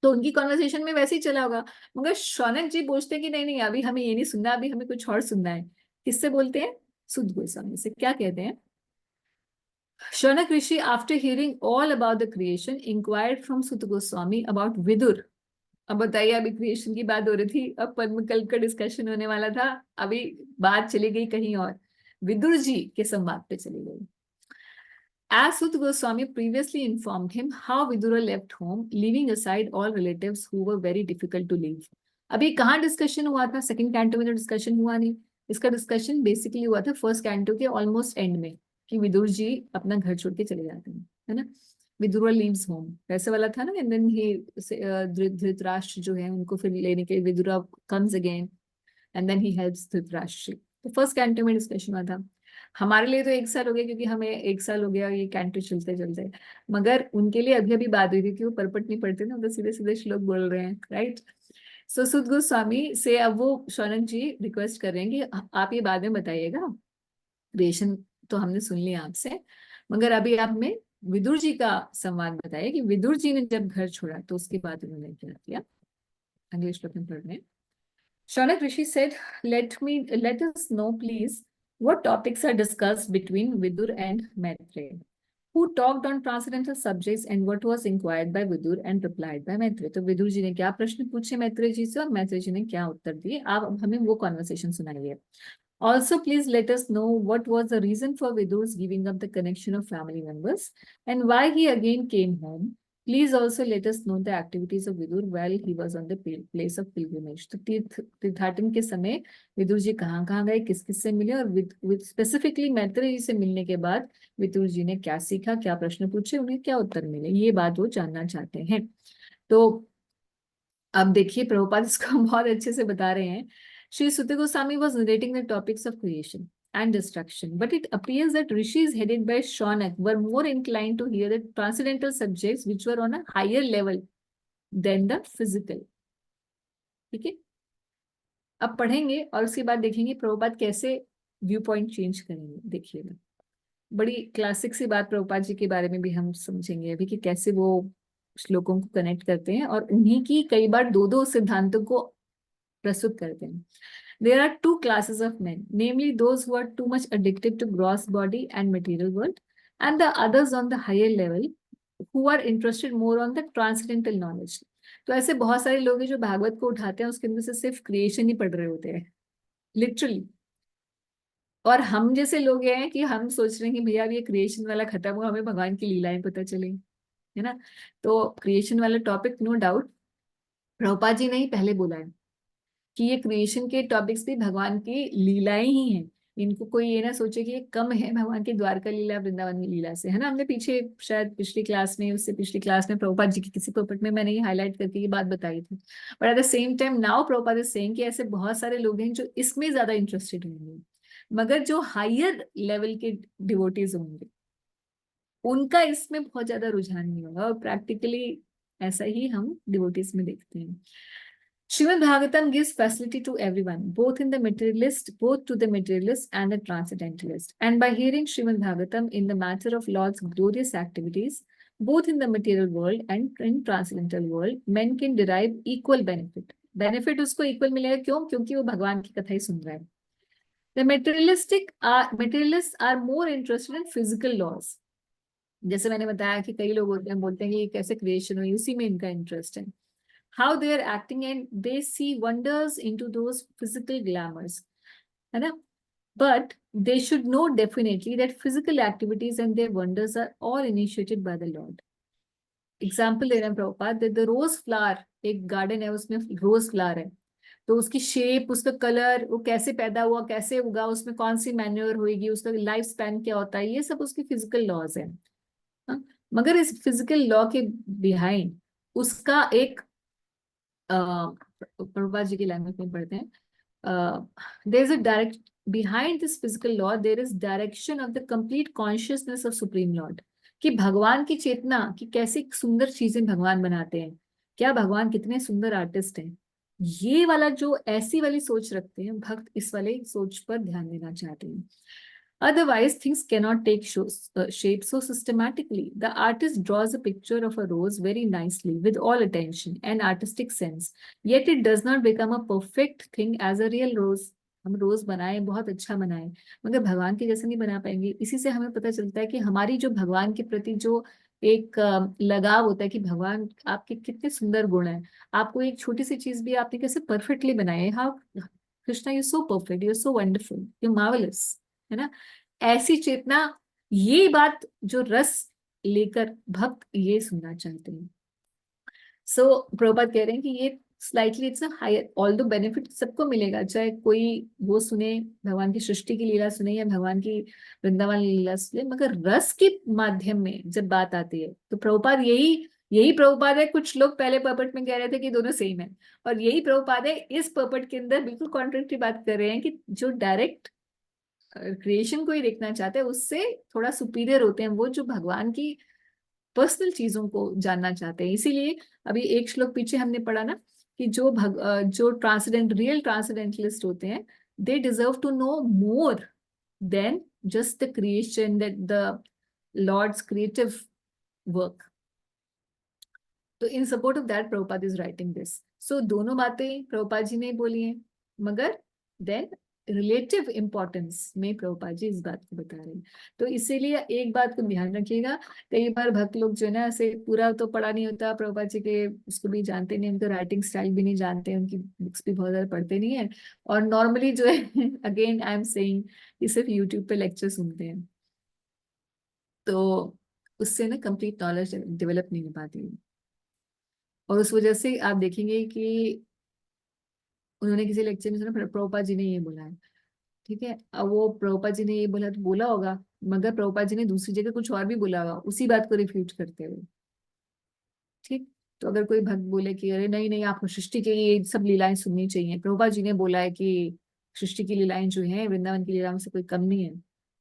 तो उनकी कॉन्वर्सेशन में वैसे ही चला होगा, मगर शौनक जी पूछते हैं कि नहीं नहीं, अभी हमें ये नहीं सुनना, अभी हमें कुछ और सुनना है। किससे बोलते हैं? सुध गोस्वामी से। क्या कहते हैं? Shanak Rishi, after hearing all about the creation, inquired from Sutta Goswami about Vidur. अब बताइए, अभी क्रिएशन की बात हो रही थी, अब पद्मकल्प का डिस्कशन होने वाला था, अभी बात चली गई कहीं और, विदुर जी के संवाद पे चली गई। As Sutta Goswami previously informed him how Vidura left home, leaving aside all relatives who were very difficult to leave. अभी कहाँ डिस्कशन हुआ था? सेकंड कैंटो में तो डिस्कशन हुआ नहीं, इसका डिस्कशन बेसिकली हुआ था फर्स्ट कैंटो के ऑलमोस्ट एंड में, कि विदुर जी अपना घर छोड़ के चले जाते हैं, है ना। विदुर लीव्स होम, वैसे वाला था ना। एंड देन ही धृतराष्ट्र जो है उनको फिर लेने के लिए Vidura comes again, and then he helps Dhritarashtra. तो फर्स्ट कैंटो में डिस्कशन हुआ था। हमारे लिए तो 1 साल हो गया, क्योंकि हमें 1 साल हो गया ये कैंटो चलते चलते, मगर उनके लिए अभी अभी बात हुई थी कि वो परपट नहीं पढ़ते ना, तो सीधे सीधे श्लोक बोल रहे हैं, राइट। सो सुद गोस्वामी से अब वो शौनक जी रिक्वेस्ट कर रहे हैं कि आप ये बाद में बताइएगा, क्रिएशन तो हमने सुन लिया आपसे, मगर अभी आप में विदुर जी का संवाद बताइए कि विदुर जी ने जब घर छोड़ा तो उसके बाद उन्होंने क्या किया। अगले श्लोक में पढ़ रहे हैं। Shaunak Rishi said, let us know please what topics are discussed between Vidur and Maitreya, who talked on transcendental subjects, and what was inquired by Vidur and replied by Maitreya. तो विदुर जी ने क्या प्रश्न पूछे मैत्रेय जी से और मैत्रेय जी ने क्या उत्तर दिए, आप अब हमें वो कॉन्वर्सेशन सुनाइए। Also, please let us know what was the reason for Vidur's giving up the connection of family members and why he again came home. Please also let us know the activities of Vidur while he was on the place of pilgrimage. तो तीर्थाटन के समय विदुर जी कहाँ कहाँ गए, किस किस से मिले, और स्पेसिफिकली मैत्रेय जी से मिलने के बाद विदुर जी ने क्या सीखा, क्या प्रश्न पूछे, उन्हें क्या उत्तर मिले, ये बात वो जानना चाहते हैं। तो अब देखिए प्रभुपाद इसको बहुत अच्छे से बता रहे हैं। Sri Sutta Goswami was narrating the topics of creation and destruction, but it appears that rishis headed by Shaunak were more inclined to hear the transcendental subjects which were on a higher level than the physical. ठीक है, अब पढ़ेंगे और उसके बाद देखेंगे प्रभुपाद कैसे व्यू पॉइंट चेंज करेंगे। देखिएगा, बड़ी क्लासिक सी बात प्रभुपाद जी के बारे में भी हम समझेंगे अभी कि कैसे वो श्लोकों को कनेक्ट करते हैं और उन्हीं की कई बार दो दो सिद्धांतों को प्रस्तुत करते हैं। There are 2 classes of men, namely those who are too much addicted to gross body and material world, and the others on the higher level who are interested more on the transcendental knowledge. तो ऐसे बहुत सारे लोग हैं जो भागवत को उठाते हैं, उसके अंदर से सिर्फ क्रिएशन ही पढ़ रहे होते हैं, लिटरली। और हम जैसे लोग हैं कि हम सोच रहे हैं कि भैया अब ये क्रिएशन वाला खत्म हो, हमें भगवान की लीलाएं पता चले, है ना। तो क्रिएशन वाला topic no doubt Prabhupada ji ने ही पहले बोला है कि ये क्रिएशन के टॉपिक्स भी भगवान की लीलाएं ही हैं। इनको कोई ये ना सोचे कि ये कम है भगवान की द्वारका लीला वृंदावन की लीला से, है ना। हमने पीछे शायद पिछली क्लास में, उससे पिछली क्लास में प्रभुपाद जी की किसी पोपट में मैंने ये हाईलाइट करके ये बात बताई थी। But at the same time now Prabhupada is saying कि ऐसे बहुत सारे लोग हैं जो इसमें ज्यादा इंटरेस्टेड होंगे, मगर जो हायर लेवल के डिवोटीज होंगे उनका इसमें बहुत ज्यादा रुझान नहीं होगा, और प्रैक्टिकली ऐसा ही हम डिवोटीज में देखते हैं। Srimad Bhagavatam gives facility to everyone, both to the materialist and the transcendentalist. And by hearing Srimad Bhagavatam in the matter of Lord's glorious activities, both in the material world and in transcendental world, men can derive equal benefit. Benefit उसको equal मिलेगा, क्यों? क्योंकि वो भगवान की कथा ही सुन रहा है। The materialists are more interested in physical laws. जैसे मैंने बताया कि कई लोग होते हैं बोलते हैं कि कैसे क्रिएशन हुई, उसी में इनका इंटरेस्ट है। How they are acting and they see wonders into those physical glamours, है ना। but they should know definitely that physical activities and their wonders are all initiated by the Lord. Example दे रहे हैं प्रभुपाद, द रोज फ्लावर, एक गार्डन है उसमें रोज फ्लावर है, तो उसकी शेप, उसका कलर, वो कैसे पैदा हुआ, कैसे उगा, उसमें कौन सी मैन्योर होगी, उसका लाइफ स्पैन क्या होता है, ये सब उसकी फिजिकल लॉज है। हाँ? मगर इस फिजिकल लॉ के बिहाइंड उसका एक प्रभुपाद जी की लैंग्वेज में पढ़ते हैं, there is a direct behind this physical law there is direction of the complete consciousness of supreme lord, कि भगवान की चेतना, कि कैसी सुंदर चीजें भगवान बनाते हैं, क्या भगवान कितने सुंदर आर्टिस्ट हैं, ये वाला जो ऐसी वाली सोच रखते हैं भक्त, इस वाले सोच पर ध्यान देना चाहते हैं। Otherwise, things cannot take shape so systematically. The artist draws a picture of a rose very nicely with all attention and artistic sense. Yet it does not become a perfect thing as a real rose. हम रोज बनाए, बहुत अच्छा बनाए, मगर भगवान के जैसे नहीं बना पाएंगे। इसी से हमें पता चलता है कि हमारी जो भगवान के प्रति जो एक लगाव होता है कि भगवान आपके कितने सुंदर गुण हैं, आपको एक छोटी सी चीज भी आपने कैसे परफेक्टली बनाई है। How Krishna, you so perfect, you so wonderful, you marvellous, है ना। ऐसी चेतना, ये बात जो रस लेकर भक्त ये सुनना चाहते हैं। सो प्रभुपाद कह रहे हैं कि ये slightly it's a higher, although benefit सबको मिलेगा, चाहे कोई वो सुने, भगवान की सृष्टि की लीला सुने या भगवान की वृंदावन लीला सुने, मगर रस के माध्यम में जब बात आती है तो प्रभुपाद यही प्रभुपाद है। कुछ लोग पहले पर्पट में कह रहे थे कि दोनों सेम है, और यही प्रभुपाद है इस पर्पट के अंदर बिल्कुल कॉन्ट्रेक्टरी बात कर रहे हैं कि जो डायरेक्ट क्रिएशन को ही देखना चाहते हैं उससे थोड़ा सुपीरियर होते हैं वो जो भगवान की पर्सनल चीजों को जानना चाहते हैं। इसीलिए अभी एक श्लोक पीछे हमने पढ़ा ना कि जो रियल ट्रांसेंडेंटलिस्ट होते हैं, they deserve to know more than just the creation, that the lord's creative work. तो in support of that Prabhupada is writing this. So दोनों बातें प्रभुपाद जी ने बोली हैं, मगर देन रिलेटिव इंपॉर्टेंस में प्रभुपाद जी इस बात को बता रहे हैं। तो इसीलिए एक बात को ध्यान रखिएगा, कई बार भक्त लोग जो है ना ऐसे पूरा तो पढ़ा नहीं होता प्रभुपाद जी के, उसको भी जानते नहीं, उनका राइटिंग स्टाइल भी नहीं जानते, उनकी बुक्स भी बहुत ज्यादा पढ़ते नहीं है, और नॉर्मली जो है अगेन आई एम सेइंग कि सिर्फ यूट्यूब पे लेक्चर सुनते हैं, तो उससे ना कंप्लीट नॉलेज डेवलप नहीं हो पाती है। और उस वजह से आप देखेंगे कि उन्होंने किसी लेक्चर में सुना प्रभुपाद जी ने ये बोला है, ठीक है, अब वो प्रभुपाद जी ने ये बोला तो बोला होगा, मगर प्रभुपाद जी ने दूसरी जगह कुछ और भी बोला होगा उसी बात को रिफ्यूट करते हुए। ठीक, तो अगर कोई भक्त बोले कि अरे नहीं नहीं, आपको सृष्टि के ये सब लीलाएं सुननी चाहिए, प्रभुपाद जी ने बोला है कि सृष्टि की लीलाएं जो है वृंदावन की लीलाओं से कोई कम नहीं है,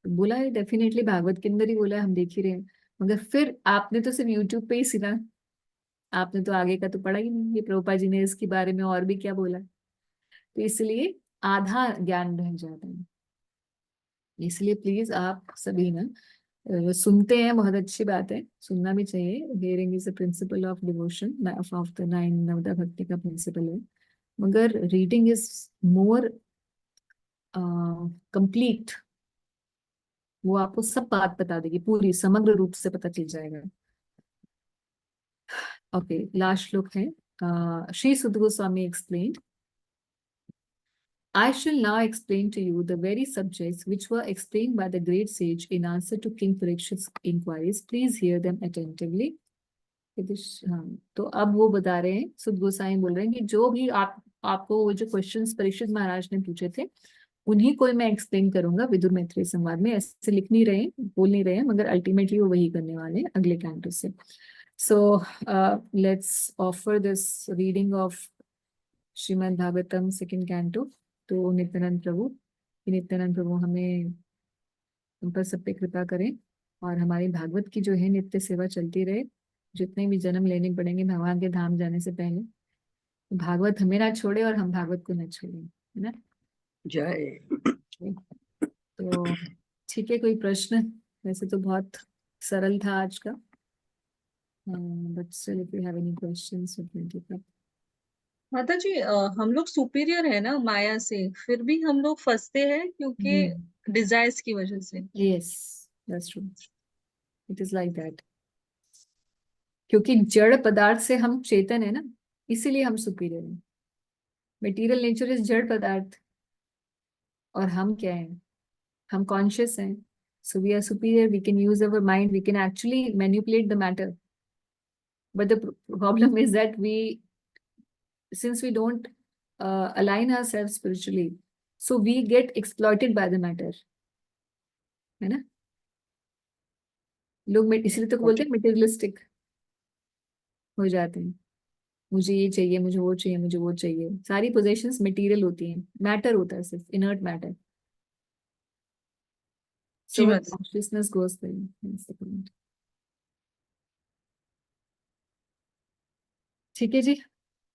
तो बोला है डेफिनेटली भागवत के अंदर ही बोला है, हम देख ही रहे हैं, मगर फिर आपने तो सिर्फ यूट्यूब पे ही सुना, आपने तो आगे का तो पढ़ा ही नहीं, ये प्रभुपाद जी ने इसके बारे में और भी क्या बोला, तो इसलिए आधा ज्ञान रह जाता है। इसलिए प्लीज आप सभी ना सुनते हैं, बहुत अच्छी बात है, सुनना भी चाहिए, hearing is a principle of devotion, of the 9 नवदा भक्ति का प्रिंसिपल है, मगर रीडिंग इज मोर कंप्लीट, वो आपको सब बात बता देगी, पूरी समग्र रूप से पता चल जाएगा। ओके, लास्ट श्लोक है, श्री सुध Goswami explained, I shall now explain to you the very subjects which were explained by the great sage in answer to King Parikshit's inquiries. Please hear them attentively. हाँ, तो अब वो बता रहे हैं, सुध गोसाई बोल रहे हैं कि जो भी आपको वो जो क्वेश्चंस परीक्षित महाराज ने पूछे थे उन्हीं को मैं एक्सप्लेन करूंगा विदुर मैत्रेय संवाद में। ऐसे लिख नहीं रहे, बोल नहीं रहे, मगर अल्टीमेटली वो वही करने वाले हैं अगले कैंटो से। So let's offer this reading of Shrimad Bhagavatam second canto तो नित्यानंद प्रभु हमें उन पर सब पे कृपा करें और हमारी भागवत की जो है नित्य सेवा चलती रहे, जितने भी जन्म लेने पड़ेंगे भगवान के धाम जाने से पहले, भागवत हमें ना छोड़े और हम भागवत को ना छोड़े, है ना। जय। तो ठीक है, कोई प्रश्न? वैसे तो बहुत सरल था आज का, but still if you have any questions माता जी, हम लोग सुपीरियर है ना माया से, फिर भी हम लोग फंसते हैं क्योंकि डिजायर्स की वजह से। Yes, that's true, it is like that, क्योंकि जड़ पदार्थ से हम चेतन है ना, इसीलिए हम सुपीरियर हैं। मटेरियल नेचर इज जड़ पदार्थ, और हम क्या है, हम कॉन्शियस हैं, so we are superior, we can use our mind, we can actually manipulate the matter, but the problem is that since we don't align ourselves spiritually, so we get exploited by the matter, है ना? लोग इसलिए तो बोलते हैं मटेरियलिस्टिक हो जाते हैं, मुझे ये चाहिए, मुझे वो चाहिए, मुझे वो चाहिए। सारी पोजेशंस मटेरियल होती हैं, मैटर होता है, सिर्फ इनर्ट मैटर। जी So माता consciousness goes there. That's the point. ठीक है जी।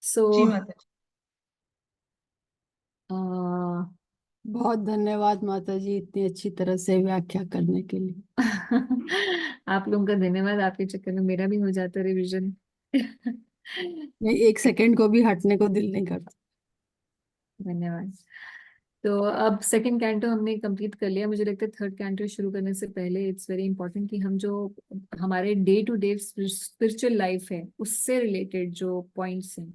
सो जी माता जी। बहुत धन्यवाद माता जी इतनी अच्छी तरह से व्याख्या करने के लिए। आप लोगों का धन्यवाद, आपके चक्कर में मेरा भी हो जाता है रिविजन। नहीं, एक सेकंड को भी हटने को दिल नहीं करता। धन्यवाद। तो अब सेकंड कैंटो हमने कंप्लीट कर लिया। मुझे लगता है थर्ड कैंटो शुरू करने से पहले इट्स वेरी इंपॉर्टेंट कि हम जो हमारे day to day spiritual life है उससे रिलेटेड जो पॉइंट्स हैं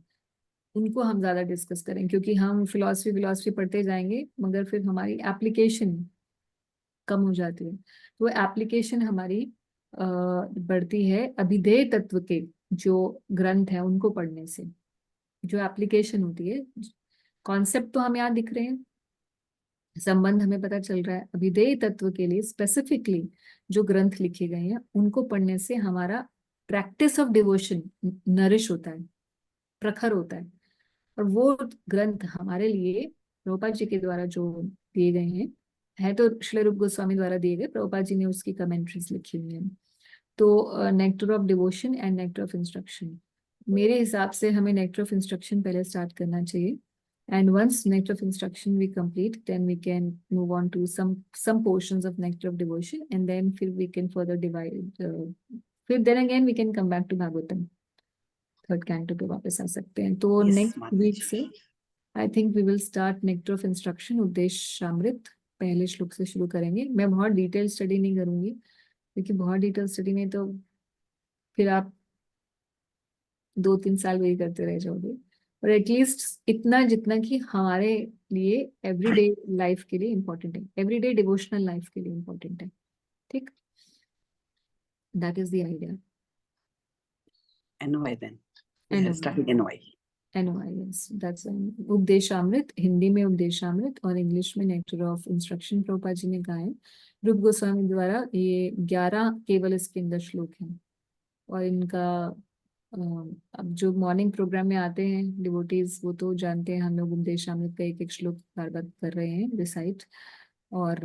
उनको हम ज्यादा डिस्कस करें, क्योंकि हम फिलॉसफी पढ़ते जाएंगे मगर फिर हमारी एप्लीकेशन कम हो जाती है। तो एप्लीकेशन हमारी बढ़ती है अभिधेय तत्व के जो ग्रंथ है उनको पढ़ने से। जो एप्लीकेशन होती है, कॉन्सेप्ट तो हमें यहाँ दिख रहे हैं, संबंध हमें पता चल रहा है, अभिधेय तत्व के लिए स्पेसिफिकली जो ग्रंथ लिखे गए हैं उनको पढ़ने से हमारा प्रैक्टिस ऑफ डिवोशन नरिश होता है, प्रखर होता है। और वो ग्रंथ हमारे लिए प्रभुपाद जी के द्वारा जो दिए गए हैं, है तो श्रील रूप गोस्वामी द्वारा दिए गए, प्रभुपाद जी ने उसकी कमेंट्रीज लिखी हुई हैं। तो nectar of devotion and nectar of instruction, मेरे हिसाब से हमें नेक्टर ऑफ इंस्ट्रक्शन पहले स्टार्ट करना चाहिए, and once nectar of instruction we complete, then we can move on to some portions of nectar of devotion, and then we can further divide, then again we can come back to Bhagavatam, third canto पे वापस आ सकते हैं। तो Yes, नेक्स्ट माता वीक जी। से I think we will start nectar of instruction, Upadeshamrita पहले श्लोक से शुरू करेंगे। मैं बहुत डिटेल स्टडी नहीं करूंगी, क्योंकि बहुत डिटेल स्टडी में तो फिर आप 2-3 साल वही करते रह जाओगे, और एटलीस्ट इतना जितना कि हमारे लिए एवरीडे लाइफ के लिए इम्पोर्टेंट है, एवरीडे डिवोशनल लाइफ के लिए इम्पोर्टेंट है। ठीक, that is the idea. NOI then. We are starting NOI. NOI, yes, that's Upadeshamrita, Hindi में उपदेशामृत और इंग्लिश में nectar of instruction Prabhupada ji ने कहा है रूप गोस्वामी द्वारा। ये 11 केवल इसके अंदर श्लोक हैं, और इनका अब जो मॉर्निंग प्रोग्राम में आते हैं डिवोटीज वो तो जानते हैं, हम लोग उपदेशामृत का एक एक श्लोक बार बार कर रहे हैं रिसाइट, और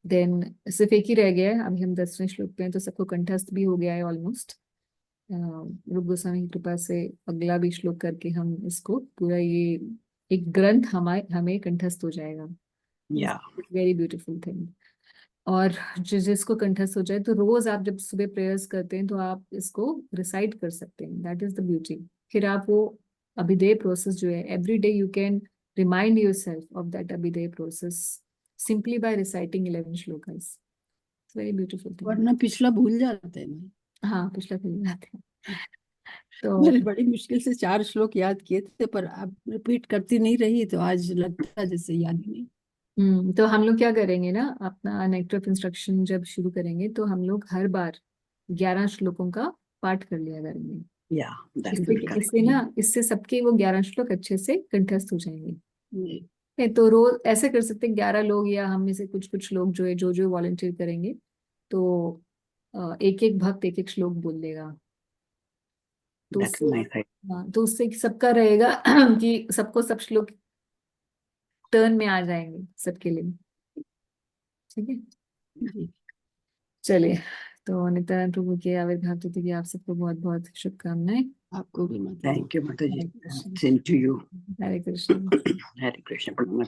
देन सिर्फ एक ही रह गया है, अभी हम 10वें श्लोक पे हैं, तो सबको कंठस्थ भी हो गया है ऑलमोस्ट। रूप गोस्वामी की कृपा से अगला भी श्लोक करके हम इसको पूरा ये एक ग्रंथ हमें कंठस्थ हो जाएगा। Yeah. Very beautiful thing. और जिसको कंठस्थ हो जाए तो रोज आप जब सुबह प्रेयर्स करते हैं तो आप इसको रिसाइट कर सकते हैं, दैट इज द ब्यूटी। फिर आप वो अभिधेय प्रोसेस जो है every day you can remind yourself of that अभिधेय process simply by reciting 11 shlokas. Very beautiful thing. वरना पिछला भूल जाते हैं मैं। हाँ, पिछला भूल जाते हैं। तो मैंने बड़ी मुश्किल से 4 श्लोक याद किए थे, पर अब रिपीट करती नहीं रही तो आज लगता जैसे याद ही नहीं। तो हम लोग क्या करेंगे ना, अपना नेक्टर ऑफ इंस्ट्रक्शन जब शुरू करेंगे तो हम लोग हर बार 11 श्लोकों का पाठ कर लिया करेंगे। Yeah, that will be correct. इससे सबके वो 11 श्लोक अच्छे से कंठस्थ हो जाएंगे। जी। तो रोज ऐसे कर सकते हैं, 11 लोग या हम में से कुछ लोग जो है जो वॉलंटियर करेंगे, तो एक एक भक्त एक एक श्लोक बोल देगा। तो That's nice. हाँ, तो उससे सबका रहेगा कि सबको सब श्लोक टर्न में आ जाएंगे सबके लिए। ठीक है, जी। चलिए। तो नित्यानंद प्रभु के आविर्भाव तिथि की आप सबको बहुत बहुत शुभकामनाएं। आपको भी माता जी। Thank you, Mataji. Hare Krishna. Same to you. Hare Krishna. Hare Krishna.